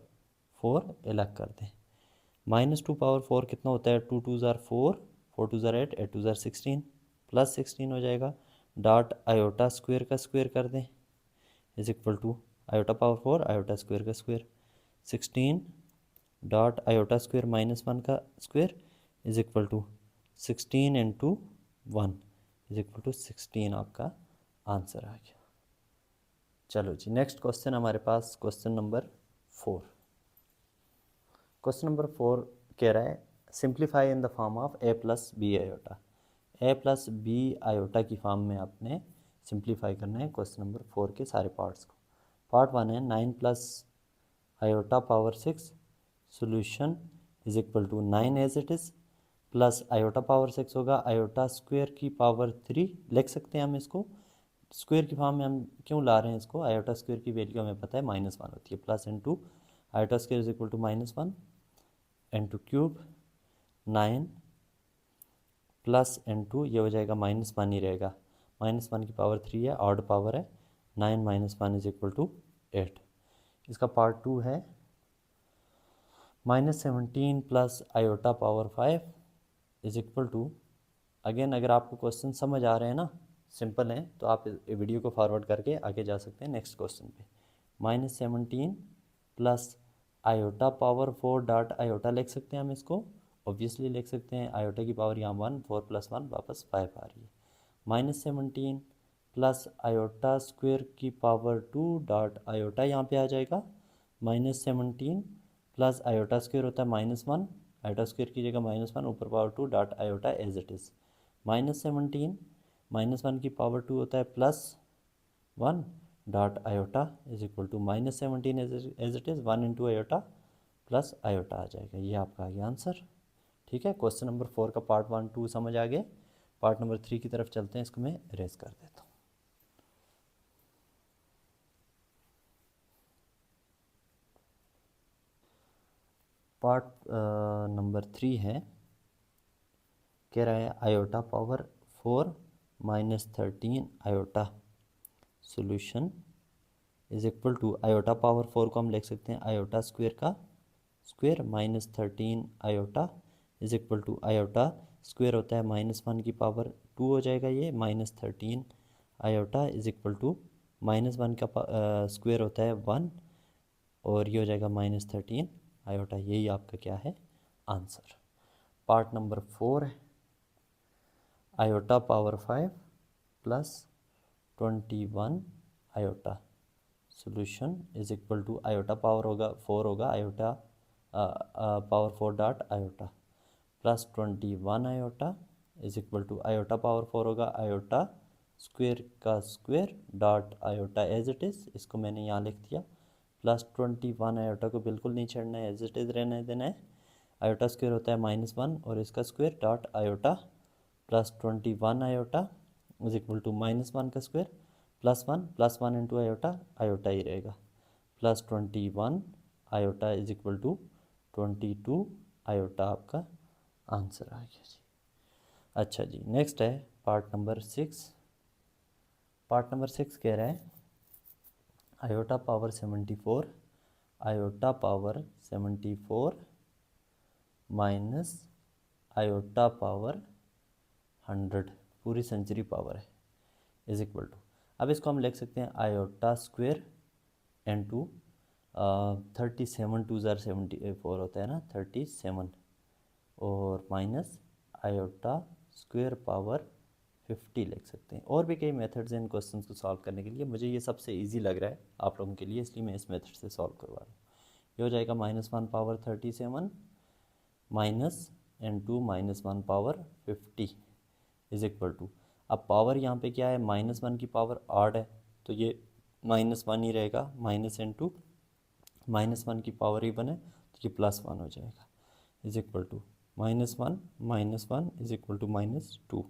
4 अलग कर दें। -2 पावर 4 कितना होता है, 2 2 ज़ार 4, 4 2 ज़ार 8, 8 2 ज़ार 16, प्लस 16 हो जाएगा, डॉट आयोटा स्क्वायर का स्क्वायर कर दें, is equal to iota power 4 iota square का स्क्वायर, 16 डॉट आयोटा स्क्वायर -1 का square is equal to 16 into 1 is equal to 16, आपका आंसर आ गया। चलो जी, नेक्स्ट क्वेश्चन हमारे पास क्वेश्चन नंबर 4। क्वेश्चन नंबर 4 कह रहा है simplify in the form of a plus B iota, a plus B iota की फॉर्म में आपने सिंप्लीफाई करना है क्वेश्चन नंबर 4 के सारे पार्ट्स को। पार्ट 1 है 9 plus iota power 6 solution is equal to 9 as it is, plus iota power 6 होगा, आयोटा स्क्वायर की पावर 3 लिख सकते हैं हम इसको, स्क्वायर की फॉर्म में हम क्यों ला रहे हैं इसको, आयोटा स्क्वायर की वैल्यू हमें पता है -1 होती है, plus into iota square is equal to -1 into cube 9 plus into ये हो जाएगा -1 ही रहेगा, -1 की पावर 3 है, ऑड पावर है, 9 -1 इज इक्वल टू 8। इसका पार्ट 2 है -17 plus iota power 5 is equal to, again अगर आपको क्वेश्चन समझ आ रहे हैं ना, सिंपल हैं, तो आप वीडियो को फॉरवर्ड करके आगे जा सकते हैं नेक्स्ट क्वेश्चन पे। -17 plus iota power 4 dot iota लिख सकते हैं हम इसको, ऑब्वियसली लिख सकते हैं, आयोटा की पावर यहाँ 1, 4 + 1 वापस 5 आ रही है, -17 प्लस आयोटा स्क्वायर की पावर 2 डॉट आयोटा यहाँ पे आ जाएगा, -17 प्लस आयोटा स्क्वायर होता है -1, आयोटा स्क्वायर की जगह -1 ऊपर power 2 dot iota as it is, -17 -1 की पावर 2 होता है +1 dot iota is equal to -17 as it is 1 into iota plus iota आ जाएगा, ये आपका आ गया आंसर। ठीक है, क्वेश्चन नंबर 4 का पार्ट 1 2 समझ आ गए। पार्ट नंबर 3 की तरफ चलते हैं, इसको मैं इरेज कर देता हूँ। पार्ट नंबर 3 है, कह रहा है iota power 4 -13 iota solution is equal to, iota power 4 को हम लिख सकते हैं आयोटा स्क्वायर का square minus 13 iota is equal to iota square होता है -1 की पावर 2 हो जाएगा ये -13 आयोटा इज इक्वल टू -1 का स्क्वेयर होता है 1 और ये हो जाएगा -13 आयोटा। यही आपका क्या है आंसर। पार्ट नंबर 4 है iota power 5 plus 21 iota solution is equal to iota power होगा 4 होगा iota power 4 dot iota plus 21 iota is equal to iota power 4 होगा आयोटा स्क्वेयर का square dot iota as it is, इसको मैंने यहाँ लिख दिया प्लस 21 आयोटा को बिल्कुल नहीं छेड़ना है, एज इट इज़ रहने देना है। आयोटा स्क्वेयर होता है -1 और इसका square dot iota plus 21 iota is equal to -1 का square plus one into iota iota ही रहेगा plus 21 iota is equal to 22 iota आपका आंसर आ गया जी। अच्छा जी, नेक्स्ट है पार्ट नंबर 6। पार्ट नंबर 6 कह रहा है iota power 74 iota power 74 minus iota power 100 पूरी सेंचुरी पावर है इज इक्वल टू, अब इसको हम लिख सकते हैं आयोटा स्क्वेयर इनटू 37 2 ज़ार 74 होता है ना 37 और माइनस आयोटा स्क्वेयर पावर 50 लिख सकते हैं। और भी कई मेथड्स हैं इन क्वेश्चन को सॉल्व करने के लिए, मुझे ये सबसे इजी लग रहा है आप लोगों के लिए, इसलिए मैं इस मेथड से सॉल्व करवा रहा हूँ। ये हो जाएगा -1 power 37 minus into -1 power 50 is equal to, अब पावर यहाँ पे क्या है -1 की पावर 8 है तो ये -1 ही रहेगा, माइनस इनटू -1 की पावर ही बने तो ये +1 हो जाएगा is equal to -1 is equal to -2।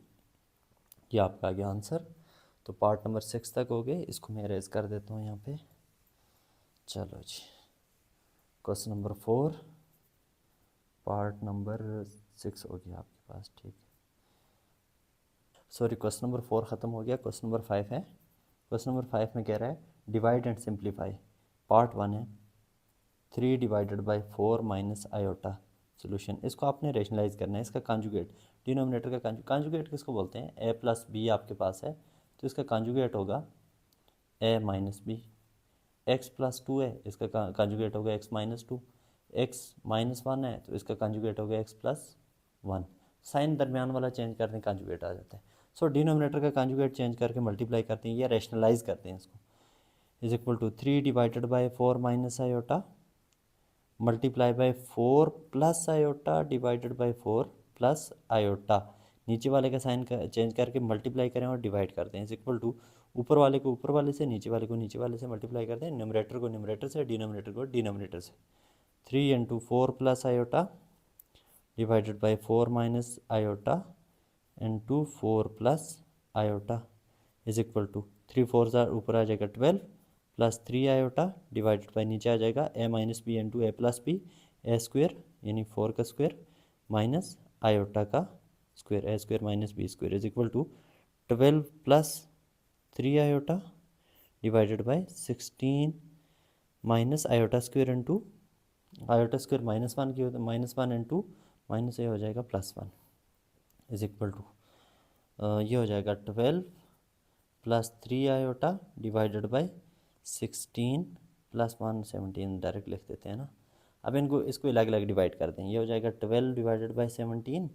ये आपका आ गया आंसर। तो पार्ट नंबर 6 तक हो गए, इसको मैं अरेज कर देता हूँ यहाँ पे। चलो जी, क्वेश्चन नंबर 4 पार्ट नंबर 6 हो गया आपके पास, ठीक है। सॉरी, क्वेश्चन नंबर 4 ख़त्म हो गया, क्वेश्चन नंबर 5 है। क्वेश्चन नंबर 5 में कह रहा है डिवाइड एंड सिंप्लीफाई। पार्ट 1 है 3 divided by 4 minus iota solution. इसको आपने रेशनलाइज करना है, इसका कॉन्जुगेट डिनोमिनेटर का कॉन्जुगेट किसको बोलते हैं, a प्लस बी आपके पास है तो इसका कॉन्जुगेट होगा a minus b. x plus 2 है, इसका कॉन्जुगेट होगा x माइनस 2। x माइनस 1 है तो इसका कॉन्जुगेट होगा x प्लस 1। साइन दरमियान वाला चेंज करते हैं कॉन्जुगेट आ जाता है। सो डिनोमिनेटर का कॉन्जुगेट चेंज करके मल्टीप्लाई करते हैं या रेशनलाइज करते हैं इसको, is equal to 3 divided by 4 minus iota multiply by 4 plus iota divided by 4 plus iota. नीचे वाले का साइन चेंज करके मल्टीप्लाई करें और डिवाइड करते हैं, इज इक्वल टू ऊपर वाले को ऊपर वाले से, नीचे वाले को नीचे वाले से मल्टीप्लाई करते हैं, न्यूमरेटर को न्यूमरेटर से, डिनोमिनेटर को डिनोमिनेटर से। 3 into 4 plus iota divided by 4 minus iota into 4 plus iota is equal to 3 4 ऊपर आ जाएगा 12 प्लस 3 आयोटा डिवाइडेड बाई नीचे आ जाएगा a minus B into a plus b, A square यानी 4 का स्क्वेयर माइनस आयोटा का square, a square minus b square is equal to 12 plus 3 iota divided by 16 minus iota square into iota square -1 की होता है, -1 into minus ए हो जाएगा +1 is equal to ये हो जाएगा 12 plus 3 iota divided by 16 plus 1 17 direct लिख देते हैं ना। अब इनको इसको अलग अलग डिवाइड करते हैं, ये हो जाएगा 12 divided by 17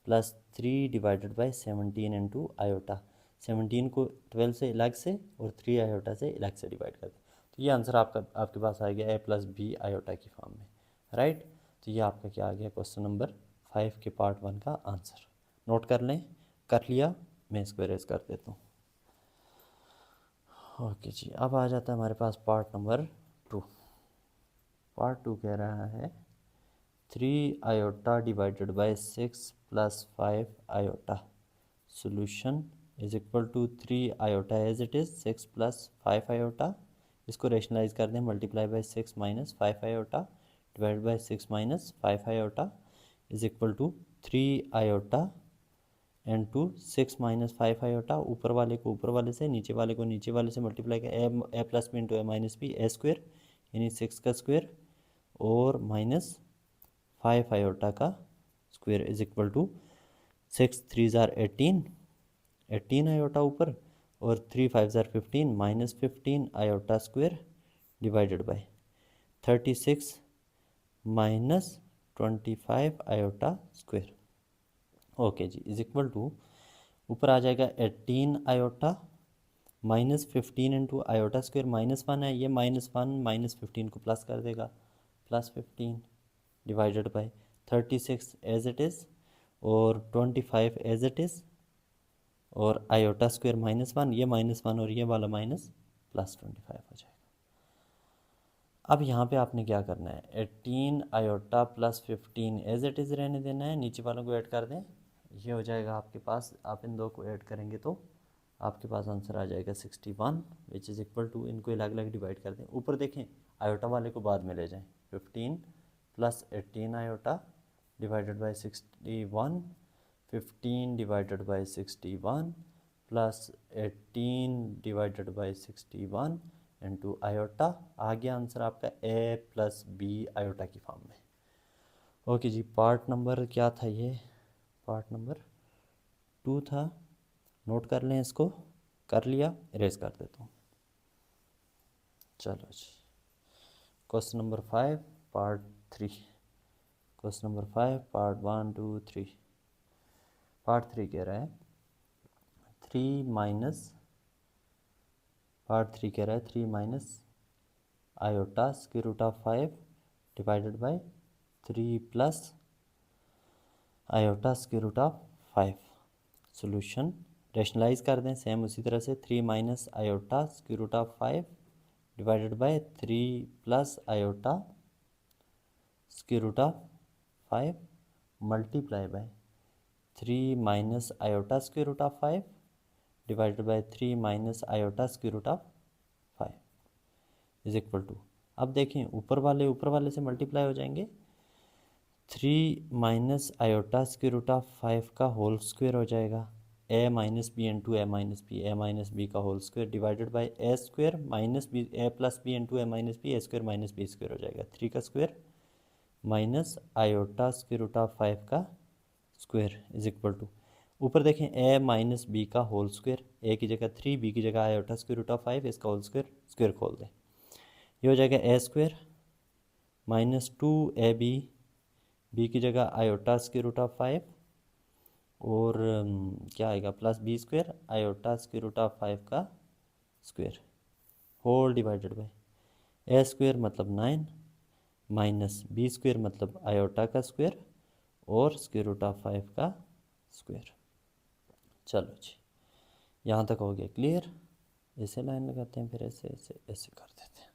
plus 3 divided by 17 into iota. 17 को 12 से अलग से और 3 आयोटा से अलग से डिवाइड करते हैं, तो ये आंसर आपके पास आ गया a प्लस बी आयोटा की फॉर्म में, राइट। तो ये आपका क्या आ गया क्वेश्चन नंबर 5 के पार्ट 1 का आंसर। नोट कर लें, कर लिया, मैं इसको अरेज कर देता हूँ। ओके जी, अब आ जाता है हमारे पास पार्ट नंबर 2। पार्ट 2 कह रहा है 3 iota divided by 6 plus 5 iota solution is equal to 3 iota as it is 6 plus 5 iota. इसको रेशनलाइज कर दें, multiply by 6 minus 5 iota divide by 6 minus 5 iota is equal to 3 iota and to 6 minus 5 iota. ऊपर वाले को ऊपर वाले से, नीचे वाले को नीचे वाले से मल्टीप्लाई कर a plus B into A minus B, A square यानी 6 का स्क्वेयर और माइनस 5 आयोटा का स्क्वायर इज इक्वल टू 6 3 ज़ार 18 आयोटा ऊपर और 3 5 ज़ार 15 minus 15 iota square divided by 36 minus 25 iota square. Okay जी, इज इक्वल टू ऊपर आ जाएगा 18 iota minus 15 into iota square -1 है, ये -1 -15 को प्लस कर देगा, +15 divided by 36 as it is और 25 एज इट इज़ और आयोटा स्क्वायर -1, ये -1 और ये वाला माइनस +25 हो जाएगा। अब यहाँ पे आपने क्या करना है, 18 आयोटा +15 एज इट इज़ रहने देना है, नीचे वालों को ऐड कर दें, ये हो जाएगा आपके पास। आप इन दो को ऐड करेंगे तो आपके पास आंसर आ जाएगा 61 विच इज़ इक्वल टू, इनको अलग अलग डिवाइड कर दें। ऊपर देखें आयोटा वाले को बाद में ले जाएं, 15 + 18 iota divided by 61, 15 divided by 61 plus 18 divided by 61 into iota. आ गया आंसर आपका a+b आयोटा की फॉर्म में। ओके जी, पार्ट नंबर क्या था, ये पार्ट नंबर 2 था, नोट कर लें इसको। कर लिया, इरेज कर देता हूँ। चलो जी, question number 5 part 3, question number 5 part 1 2 3। Part 3 कह रहा है 3 माइनस, पार्ट 3 कह रहा है 3 minus iota square root of 5 divided by 3 plus iota square root of 5। Solution rationalise कर दें सेम उसी तरह से, 3 minus iota square root of 5 divided by 3 plus iota square root of 5 multiply by 3 minus iota square root of 5 divided by 3 minus iota square root of 5 is equal to, अब देखें ऊपर वाले से मल्टीप्लाई हो जाएंगे, 3 minus iota square root of 5 का whole square हो जाएगा, a minus B into A minus B का whole square divided by A square minus B a+b into A minus B square हो जाएगा, 3 का square minus iota square root of 5 का square is equal to, ऊपर देखें a minus B का whole square, a की जगह 3, b की जगह आयोटा स्क्वायर रूट ऑफ 5, इसका होल स्क्वायर खोल दें, ये हो जाएगा a square minus 2ab, b की जगह आयोटा स्क्वायर रूट ऑफ 5 और क्या आएगा plus B square iota square root of 5 का square whole divided by A square मतलब 9 माइनस बी स्क्वायर मतलब आयोटा का स्क्वायर और स्क्वायर रूट ऑफ 5 का स्क्वायर। चलो जी, यहाँ तक हो गया क्लियर। ऐसे लाइन लगाते हैं, फिर ऐसे ऐसे ऐसे कर देते हैं,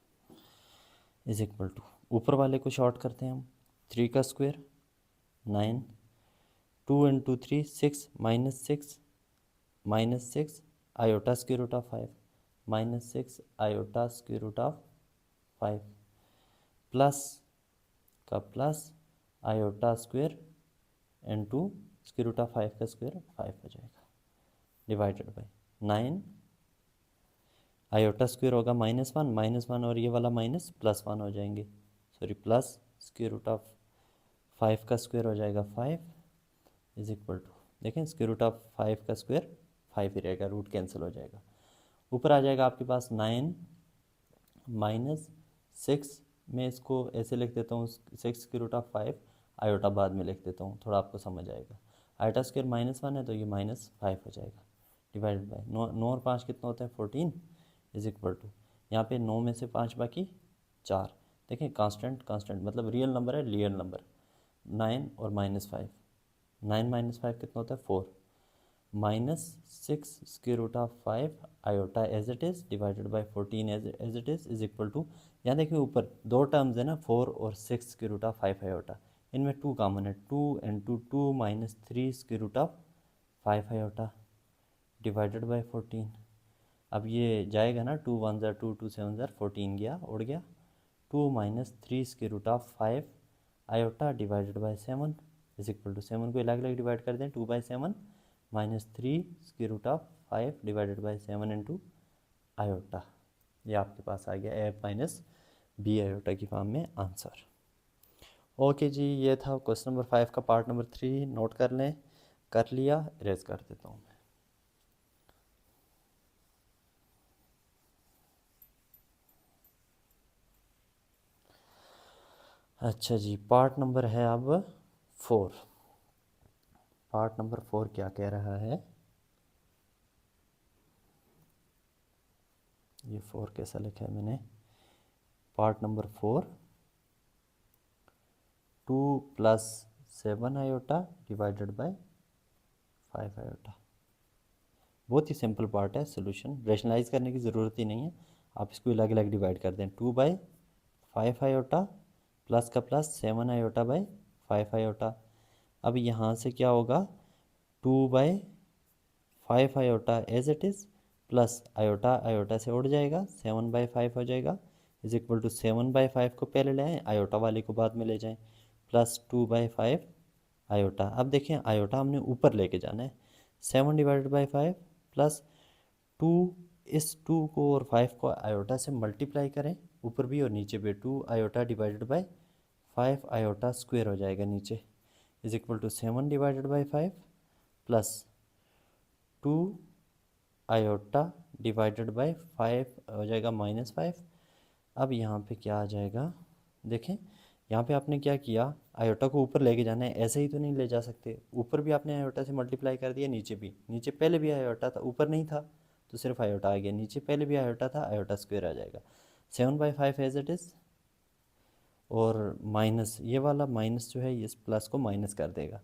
इज इक्वल टू ऊपर वाले को शॉर्ट करते हैं हम, 3 का square 9, 2 into 3 6 minus 6 iota square root of 5 -6 iota square root of 5 plus का plus iota square into square root of 5 का स्क्वायर 5 हो जाएगा डिवाइडेड बाय 9 आयोटा स्क्वायर होगा -1 और ये वाला माइनस +1 हो जाएंगे, sorry plus square root of 5 का स्क्वायर हो जाएगा 5 इज इक्वल टू, देखें स्क्वायर रूट ऑफ 5 का स्क्वायर 5 ही रहेगा, रूट कैंसिल हो जाएगा। ऊपर आ जाएगा आपके पास 9 माइनस 6, मैं इसको ऐसे लिख देता हूँ 6 स्क्वायर रूट ऑफ 5, आयोटा बाद में लिख देता हूँ, थोड़ा आपको समझ आएगा। आयोटा स्क्वायर -1 है तो ये -5 हो जाएगा डिवाइडेड बाय 9 और 5 कितना होता है 14 इज इक्वल टू, यहाँ पे 9 में से 5 बाकी 4, देखें कांस्टेंट मतलब रियल नंबर है, रियल नंबर 9 और -5, 9 - 5 कितना होता है 4, -6 square root of 5 iota as it is divided by 14 as it is equal to, यहाँ देखिए ऊपर दो टर्म्स है ना 4 और 6 स्क्वायर रूट ऑफ 5 आयोटा, इनमें 2 कॉमन है, 2 into 2 minus 3 square root of 5 iota divided by 14। अब ये जाएगा ना 2 1 ज़ा 2 2 7 ज़ा 14 गया उड़ गया, 2 minus 3 square root of 5 iota divided by 7 is equal to, 7 को अलग अलग डिवाइड कर दें, 2/7 minus 3 square root of 5 divided by 7 into iota, ये आपके पास आ गया a - b आयोटा की फॉर्म में आंसर। ओके जी, ये था क्वेश्चन नंबर 5 का पार्ट नंबर 3। नोट कर लें। कर लिया? इरेज कर देता हूँ मैं। अच्छा जी, पार्ट नंबर है अब 4। पार्ट नंबर 4 क्या कह रहा है? ये 4 कैसा लिखा है मैंने? Part number 4, 2 plus 7 iota divided by 5 iota. बहुत ही सिंपल पार्ट है, सोल्यूशन रेशनलाइज करने की ज़रूरत ही नहीं है। आप इसको अलग अलग डिवाइड कर दें। 2/5 आयोटा प्लस का प्लस 7 आयोटा बाय 5 आयोटा। अब यहाँ से क्या होगा? 2/5 iota as it is plus iota iota से उड़ जाएगा, 7/5 हो जाएगा, इज इक्वल टू 7/5 को पहले ले आएँ, आयोटा वाले को बाद में ले जाएं, प्लस 2/5 आयोटा। अब देखें आयोटा हमने ऊपर लेके जाना है। 7/5 प्लस 2, इस 2 को और 5 को आयोटा से मल्टीप्लाई करें, ऊपर भी और नीचे भी। 2 iota divided by 5 iota square हो जाएगा नीचे, is equal to 7/5 plus 2 iota divided by 5 हो जाएगा -5। अब यहाँ पे क्या आ जाएगा? देखें यहाँ पे आपने क्या किया, आयोटा को ऊपर लेके जाना है, ऐसे ही तो नहीं ले जा सकते। ऊपर भी आपने आयोटा से मल्टीप्लाई कर दिया, नीचे भी। नीचे पहले भी आयोटा था, ऊपर नहीं था तो सिर्फ आयोटा आ गया। नीचे पहले भी आयोटा था, आयोटा स्क्वायर आ जाएगा। 7/5 एज इट इज़, और माइनस ये वाला माइनस जो है इस प्लस को माइनस कर देगा।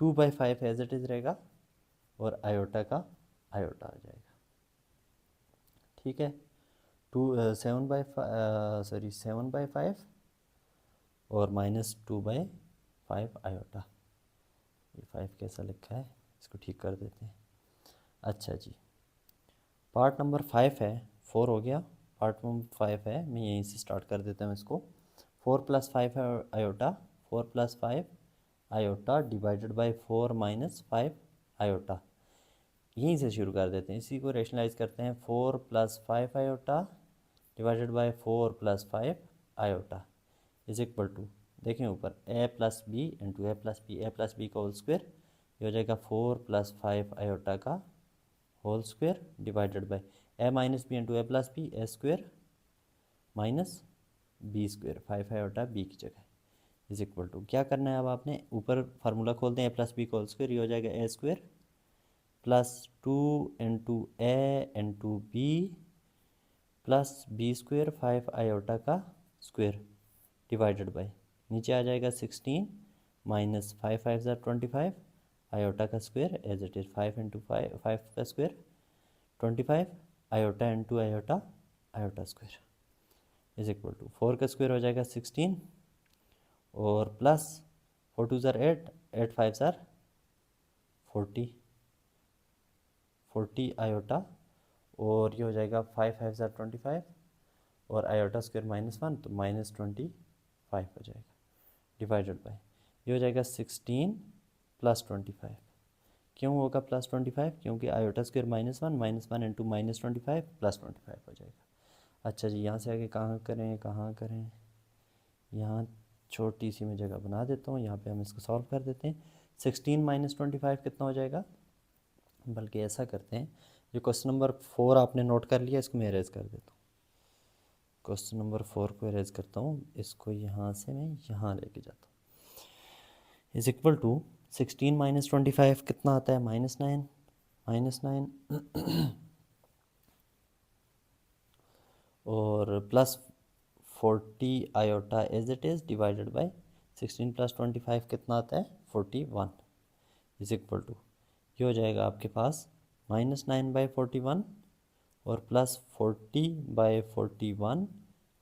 2/5 एज इट इज़ रहेगा और आयोटा का आयोटा आ जाएगा। ठीक है, 7/5 और -2/5 आयोटा। ये 5 कैसा लिखा है, इसको ठीक कर देते हैं। अच्छा जी, पार्ट नंबर 5 है, 4 हो गया, पार्ट नंबर 5 है, मैं यहीं से स्टार्ट कर देता हूँ इसको। 4 + 5 iota, 4 + 5 iota divided by 4 - 5 iota. यहीं से शुरू कर देते हैं, इसी को रेशनलाइज करते हैं। 4 + 5 iota divided by 4 + 5 iota is equal to, देखें ऊपर, a + b into a + b, a + b का होल स्क्वायर, ये हो जाएगा 4 + 5 आयोटा का whole square divided by a - b into a + b, a square minus b square, 5 iota b की जगह, is equal to, क्या करना है अब आपने? ऊपर फार्मूला खोल दें, a + b का होल स्क्वायर, ये हो जाएगा a square plus 2 into a into b plus b square 5 iota का स्क्वायर डिवाइडेड बाय, नीचे आ जाएगा 16 माइनस 5 5 ज़ा 25 आयोटा का square as it is 5 into 5 5 का square 25 iota into iota iota square is equal to 4 का स्क्वायर हो जाएगा 16 और प्लस 4 2 ज़ार 8 8 5 ज़ार 40 आयोटा, और ये हो जाएगा 5 5 ज़ार 25 और आयोटा स्क्वायर -1 तो -25 हो जाएगा डिवाइडेड बाय, ये हो जाएगा 16 + 25। क्यों होगा +25? क्योंकि आयोटा स्क्वायर -1 -1 इंटू -25 +25 हो जाएगा। अच्छा जी, यहाँ से आगे कहाँ करें, कहाँ करें? यहाँ छोटी सी मैं जगह बना देता हूँ, यहाँ पे हम इसको सॉल्व कर देते हैं। 16 - 25 कितना हो जाएगा? बल्कि ऐसा करते हैं, जो क्वेश्चन नंबर 4 आपने नोट कर लिया, इसको मैं इरेज कर देता हूँ। क्वेश्चन नंबर 4 को इरेज करता हूँ, इसको यहाँ से मैं यहाँ लेके जाता हूँ। इज इक्वल टू 16 - 25 कितना आता है? -9 और plus 40 iota as it is divided by 16 + 25 कितना आता है? 41 इज इक्वल टू, ये हो जाएगा आपके पास -9/41 और प्लस 40/41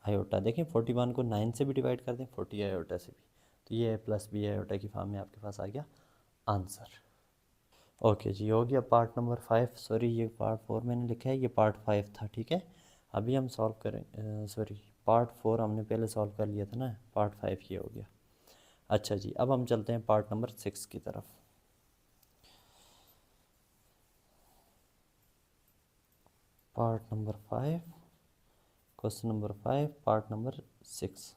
आयोटा। देखें 41 को 9 से भी डिवाइड कर दें, 40 आयोटा से भी, तो ये प्लस b आयोटा की फॉर्म में आपके पास आ गया आंसर। ओके जी, हो गया पार्ट नंबर 5। सॉरी, ये पार्ट 4 मैंने लिखा है, ये पार्ट 5 था। ठीक है, अभी हम सॉल्व करें, सॉरी पार्ट 4 हमने पहले सॉल्व कर लिया था ना, पार्ट 5 ये हो गया। अच्छा जी, अब हम चलते हैं पार्ट नंबर 6 की तरफ। Part number 5, question number 5, part number 6।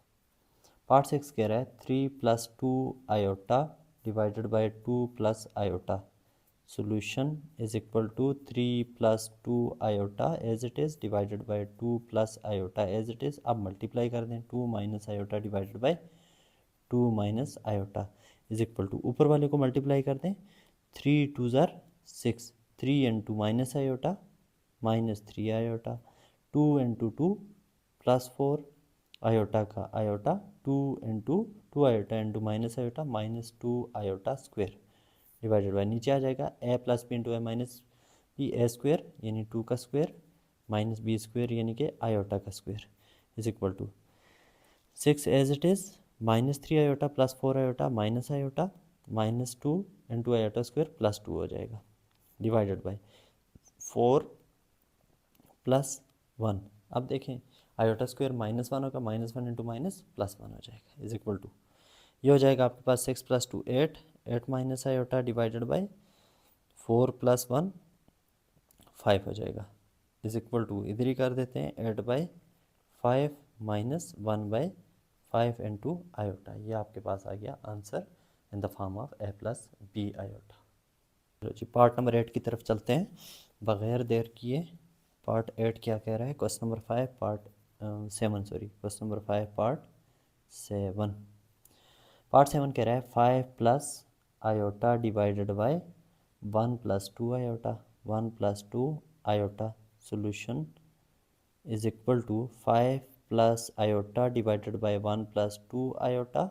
Part 6 कह रहा है 3 plus 2 iota divided by 2 plus iota solution is equal to 3 plus 2 iota as it is divided by 2 plus iota as it is. अब multiply कर दें 2 minus iota divided by 2 minus iota is equal to ऊपर वाले को multiply कर दें 3 टू ज़ार 6 3 into minus iota minus 3 iota 2 into 2 plus 4 iota का iota 2 into 2 iota into minus iota minus 2 iota square divided by नीचे आ जाएगा A plus B into A minus B A square यानी 2 का स्क्वेयर माइनस बी स्क्वेयर यानी कि iota का square is equal to 6 as it is minus 3 iota plus 4 iota minus 2 into iota square plus 2 हो जाएगा डिवाइडेड बाई 4 प्लस 1। अब देखें iota square -1 होगा -1 इंटू माइनस प्लस 1 हो जाएगा इज इक्वल टू ये हो जाएगा आपके पास 6 plus 2 8 8 minus iota divided by 4 plus 1 5 हो जाएगा इज इक्वल टू इधर ही कर देते हैं 8 by 5 minus 1 by 5 into iota. ये आपके पास आ गया answer in the form of a plus B iota. चलो जी पार्ट नंबर 8 की तरफ चलते हैं बग़ैर देर किए। पार्ट 8 क्या कह रहा है question number 5 part 7 sorry question number 5 part 7। Part 7 कह रहा है 5 plus iota divided by 1 plus 2 iota 1 plus 2 iota solution is equal to 5 plus iota divided by 1 plus 2 iota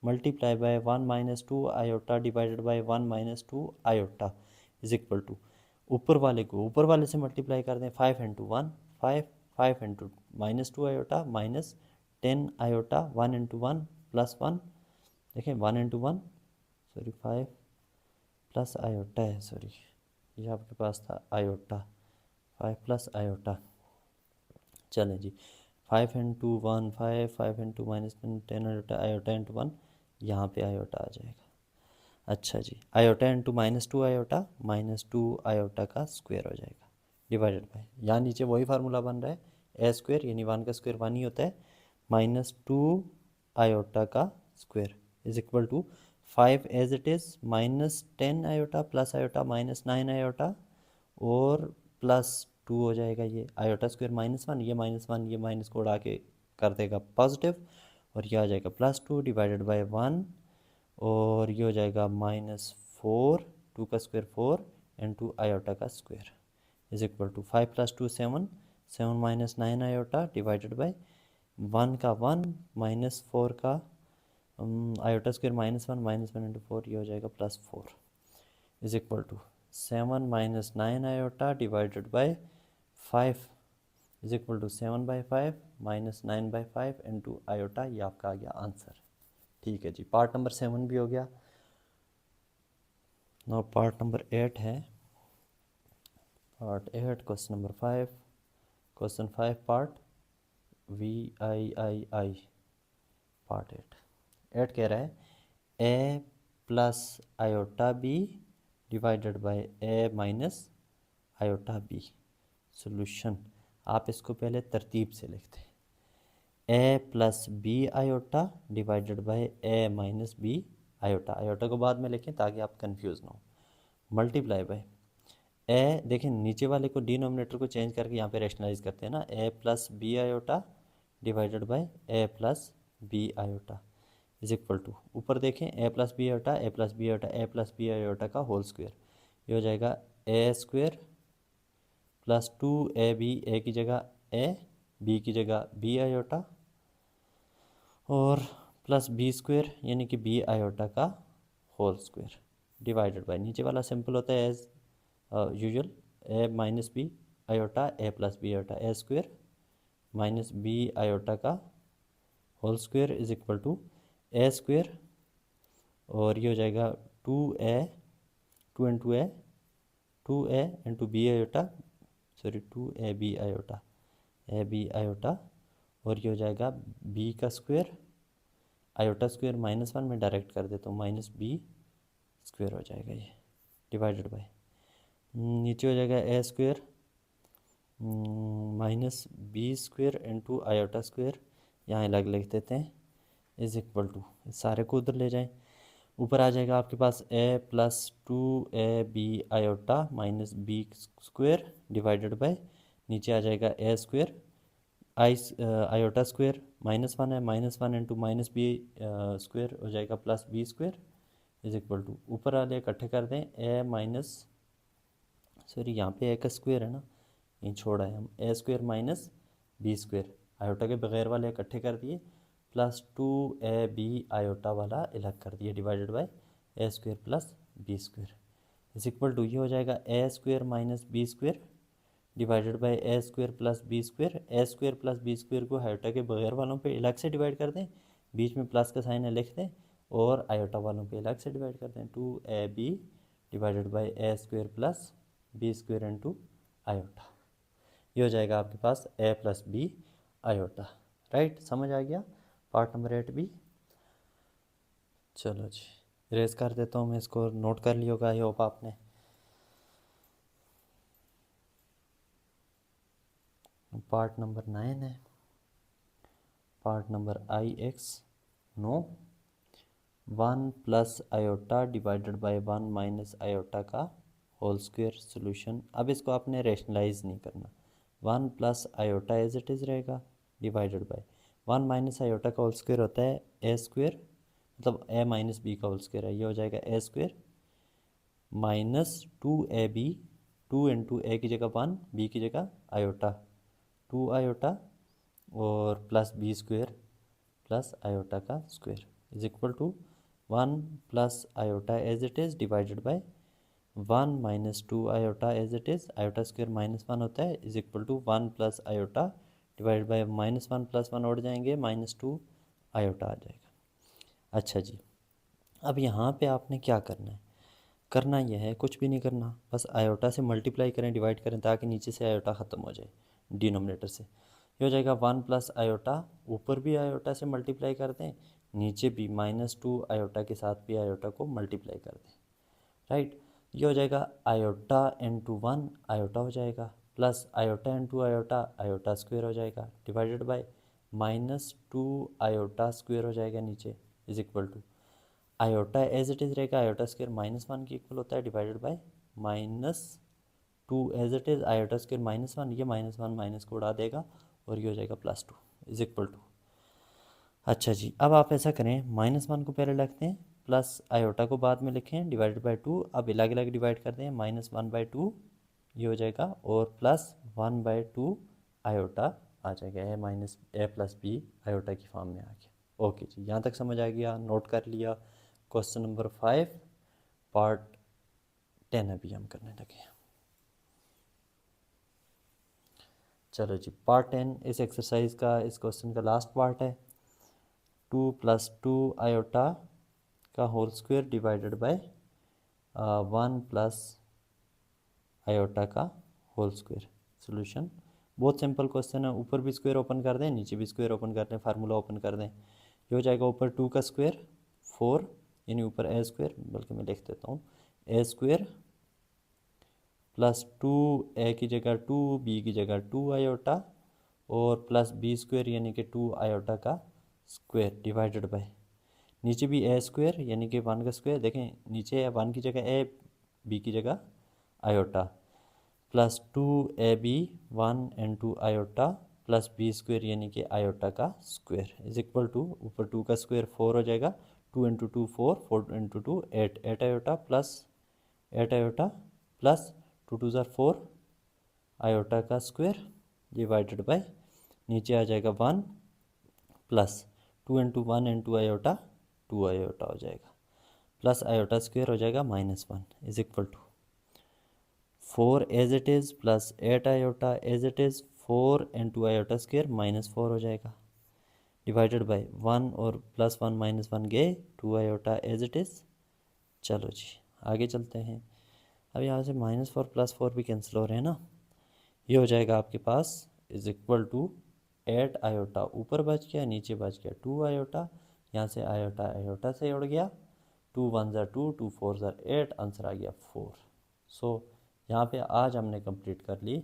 multiply by 1 minus 2 iota divided by 1 minus 2 iota is equal to ऊपर वाले को ऊपर वाले से multiply कर दें 5 into 1 5 into minus 2 iota minus 10 iota 1 into 1 plus 1 देखें 1 into 1 sorry 5 plus iota है सॉरी ये आपके पास था आयोटा 5 प्लस आयोटा चलें जी 5 into 1 5 into minus 10 iota into 1 यहाँ पे आयोटा आ जाएगा। अच्छा जी आयोटा इंटू -2 आयोटा -2 आयोटा का स्क्वायर हो जाएगा डिवाइडेड बाय यहाँ नीचे वही फार्मूला बन रहा है ए स्क्वायर यानी 1 का स्क्वायर 1 ही होता है -2 आयोटा का square is equal to 5 as it is -10 iota plus iota -9 iota और प्लस 2 हो जाएगा ये आयोटा स्क्वायर -1 ये -1 ये माइनस को उड़ा के कर देगा पॉजिटिव और ये आ जाएगा +2 डिवाइडेड बाय 1 और ये हो जाएगा -4 2 का स्क्वायर 4 इंटू आयोटा का square is equal to 5 plus 2 7 7 minus 9 iota divided by 1 का 1 -4 का आयोटा स्क्वायर -1 इंटू 4 ये हो जाएगा +4 is equal to 7 minus 9 iota divided by 5 is equal to 7 by 5 minus 9 by 5 into iota ये आपका आ गया आंसर। ठीक है जी पार्ट नंबर 7 भी हो गया। नो पार्ट नंबर 8 है part 8 question number 5 question 5 part VIII part 8 कह रहा है A plus iota B divided by A minus iota B solution आप इसको पहले तरतीब से लिखते हैं A plus B iota divided by A minus B iota iota को बाद में लिखें ताकि आप कंफ्यूज ना हो मल्टीप्लाई बाय ए देखें नीचे वाले को डिनोमिनेटर को चेंज करके यहाँ पे रैशनलाइज करते हैं ना A plus B iota divided by A plus B iota is equal to ऊपर देखें A plus B iota A plus B iota A plus B iota का होल स्क्वायर ये हो जाएगा ए स्क्वायर प्लस 2ab ए की जगह ए बी की जगह बी आयोटा और प्लस बी स्क्वायर यानी कि बी आयोटा का होल स्क्वायर डिवाइडेड बाय नीचे वाला सिंपल होता है as usual a minus B iota A plus B iota a square minus B iota का whole square is equal to a square और ये हो जाएगा 2a 2 into a 2a into b iota sorry 2ab iota a b iota और ये हो जाएगा b का स्क्वायर आयोटा स्क्वायर -1 में डायरेक्ट कर देता हूँ माइनस बी स्क्वायर हो जाएगा ये डिवाइडेड बाय नीचे हो जाएगा ए square minus B square into iota square यहाँ अलग लिख देते हैं इज इक्वल टू, सारे को उधर ले जाएं, ऊपर आ जाएगा आपके पास a plus 2ab iota minus b square divided by, नीचे आ जाएगा a स्क्वेयर आयोटा स्क्वेयर -1 है, -1 इंटू माइनस बी स्क्वेयर हो जाएगा plus b square is equal to, ऊपर वाले इकट्ठे कर दें a माइनस, सॉरी यहाँ पे a का स्क्वेयर है ना, यहीं छोड़ा है हम, a square minus b square, iota के बगैर वाले इकट्ठे कर दिए, प्लस 2ab आयोटा वाला अलग कर दिया divided by a square plus b square is equal to, ये हो जाएगा a square minus b square divided by a square plus b square, a square plus b square को आयोटा के बगैर वालों पे अलग से डिवाइड कर दें, बीच में प्लस का साइन है लिख दें, और आयोटा वालों पे अलग से डिवाइड कर दें, 2ab divided by a square plus b square into iota, ये हो जाएगा आपके पास a plus B iota. Right, समझ आ गया पार्ट नंबर 8 भी। चलो जी, इरेज कर देता हूँ मैं इसको, नोट कर लिया होगा आई होप आपने। पार्ट नंबर 9 है, part number ix, no 1 plus iota divided by 1 minus iota का होल स्क्वायर सोल्यूशन। अब इसको आपने रेशनलाइज नहीं करना, 1 plus iota as it is रहेगा डिवाइडेड बाय 1 माइनस आयोटा का होल स्क्वायर होता है ए स्क्वायर, मतलब ए माइनस बी का होल स्क्वायर है, ये हो जाएगा ए स्क्वायर माइनस 2ab, 2 इंटू ए की जगह 1, बी की जगह आयोटा 2 आयोटा, और plus B square plus iota का square is equal to 1 plus iota as it is divided by 1 minus 2 iota as it is, iota square -1 होता है, is equal to 1 plus iota divide by -1 plus 1 उड़ जाएंगे, -2 iota आ जाएगा। अच्छा जी, अब यहाँ पे आपने क्या करना है, करना यह है कुछ भी नहीं करना, बस आयोटा से मल्टीप्लाई करें, डिवाइड करें, ताकि नीचे से आयोटा ख़त्म हो जाए डिनोमिनेटर से, ये हो जाएगा 1 प्लस आयोटा, ऊपर भी आयोटा से मल्टीप्लाई कर दें, नीचे भी -2 आयोटा के साथ भी आयोटा को मल्टीप्लाई कर दें। राइट, ये हो जाएगा आयोटा इंटू 1 आयोटा हो जाएगा, plus iota into iota iota square हो जाएगा, डिवाइडेड बाय -2 आयोटा स्क्वेयर हो जाएगा नीचे, is equal to iota as it is रहेगा, आयोटा स्क्वेयर -1 के इक्वल होता है, divided by -2 as it is, iota square -1, ये -1 माइनस को उड़ा देगा, और ये हो जाएगा +2 इज इक्वल टू। अच्छा जी, अब आप ऐसा करें, -1 को पहले रखते हैं, प्लस आयोटा को बाद में लिखें, डिवाइडेड बाय 2, अब अलग अलग डिवाइड कर दें, -1/2 ये हो जाएगा, और प्लस 1/2 आयोटा आ जाएगा, ए प्लस बी आयोटा की फॉर्म में आ गया। ओके जी, यहाँ तक समझ आ गया, नोट कर लिया। क्वेश्चन नंबर 5 पार्ट 10 अभी हम करने लगे। चलो जी, पार्ट 10 इस एक्सरसाइज का, इस क्वेश्चन का लास्ट पार्ट है। 2 + 2 आयोटा का whole square divided by 1 plus iota का होल स्क्वायर सोल्यूशन। बहुत सिंपल क्वेश्चन है, ऊपर भी स्क्वायर ओपन कर दें, नीचे भी स्क्वायर ओपन कर दें, फार्मूला ओपन कर दें, ये हो जाएगा ऊपर 2 का स्क्वायर 4, यानी ऊपर ए स्क्वायर, बल्कि मैं लिख देता हूँ ए स्क्वायर प्लस 2 ए की जगह 2, बी की जगह 2 आयोटा, और प्लस बी स्क्वायर यानी कि 2 आयोटा का स्क्वायर डिवाइडेड बाय, नीचे भी ए स्क्वायर यानी कि 1 का स्क्वायर, देखें नीचे 1 की जगह ए, बी की जगह iota, plus 2ab 1 into iota plus B square यानी कि आयोटा का स्क्वायर इज इक्वल टू, ऊपर 2 का स्क्वायर 4 हो जाएगा, 2 into 2 4, 4 into 2 8, 8 iota plus 8 iota plus 2 2 ज़ार 4 आयोटा का स्क्वायर डिवाइडेड बाय, नीचे आ जाएगा 1 plus 2 into 1 into iota 2 iota हो जाएगा, प्लस आयोटा स्क्वायर हो जाएगा -1 is equal to 4 as it is plus 8 iota as it is, 4 into iota square -4 हो जाएगा, डिवाइडेड बाय 1 और +1 -1 गए, 2 आयोटा एज इट इज़। चलो जी, आगे चलते हैं। अब यहाँ से -4 +4 भी कैंसिल हो रहे हैं ना, ये हो जाएगा आपके पास इज इक्वल टू 8 आयोटा ऊपर बच गया, नीचे बच गया 2 आयोटा, यहाँ से आयोटा आयोटा से उड़ गया, 2 1 ज़ार 2, 2 4 ज़ार 8, आंसर आ गया 4। सो यहाँ पे आज हमने कंप्लीट कर ली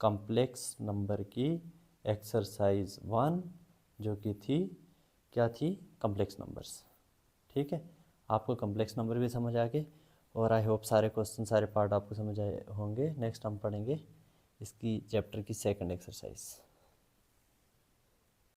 कॉम्प्लेक्स नंबर की एक्सरसाइज 1, जो कि थी क्या थी, कम्प्लेक्स नंबर्स। ठीक है, आपको कम्प्लेक्स नंबर भी समझ आ गए और आई होप सारे क्वेश्चन सारे पार्ट आपको समझ आए होंगे। नेक्स्ट हम पढ़ेंगे इसकी चैप्टर की सेकंड एक्सरसाइज।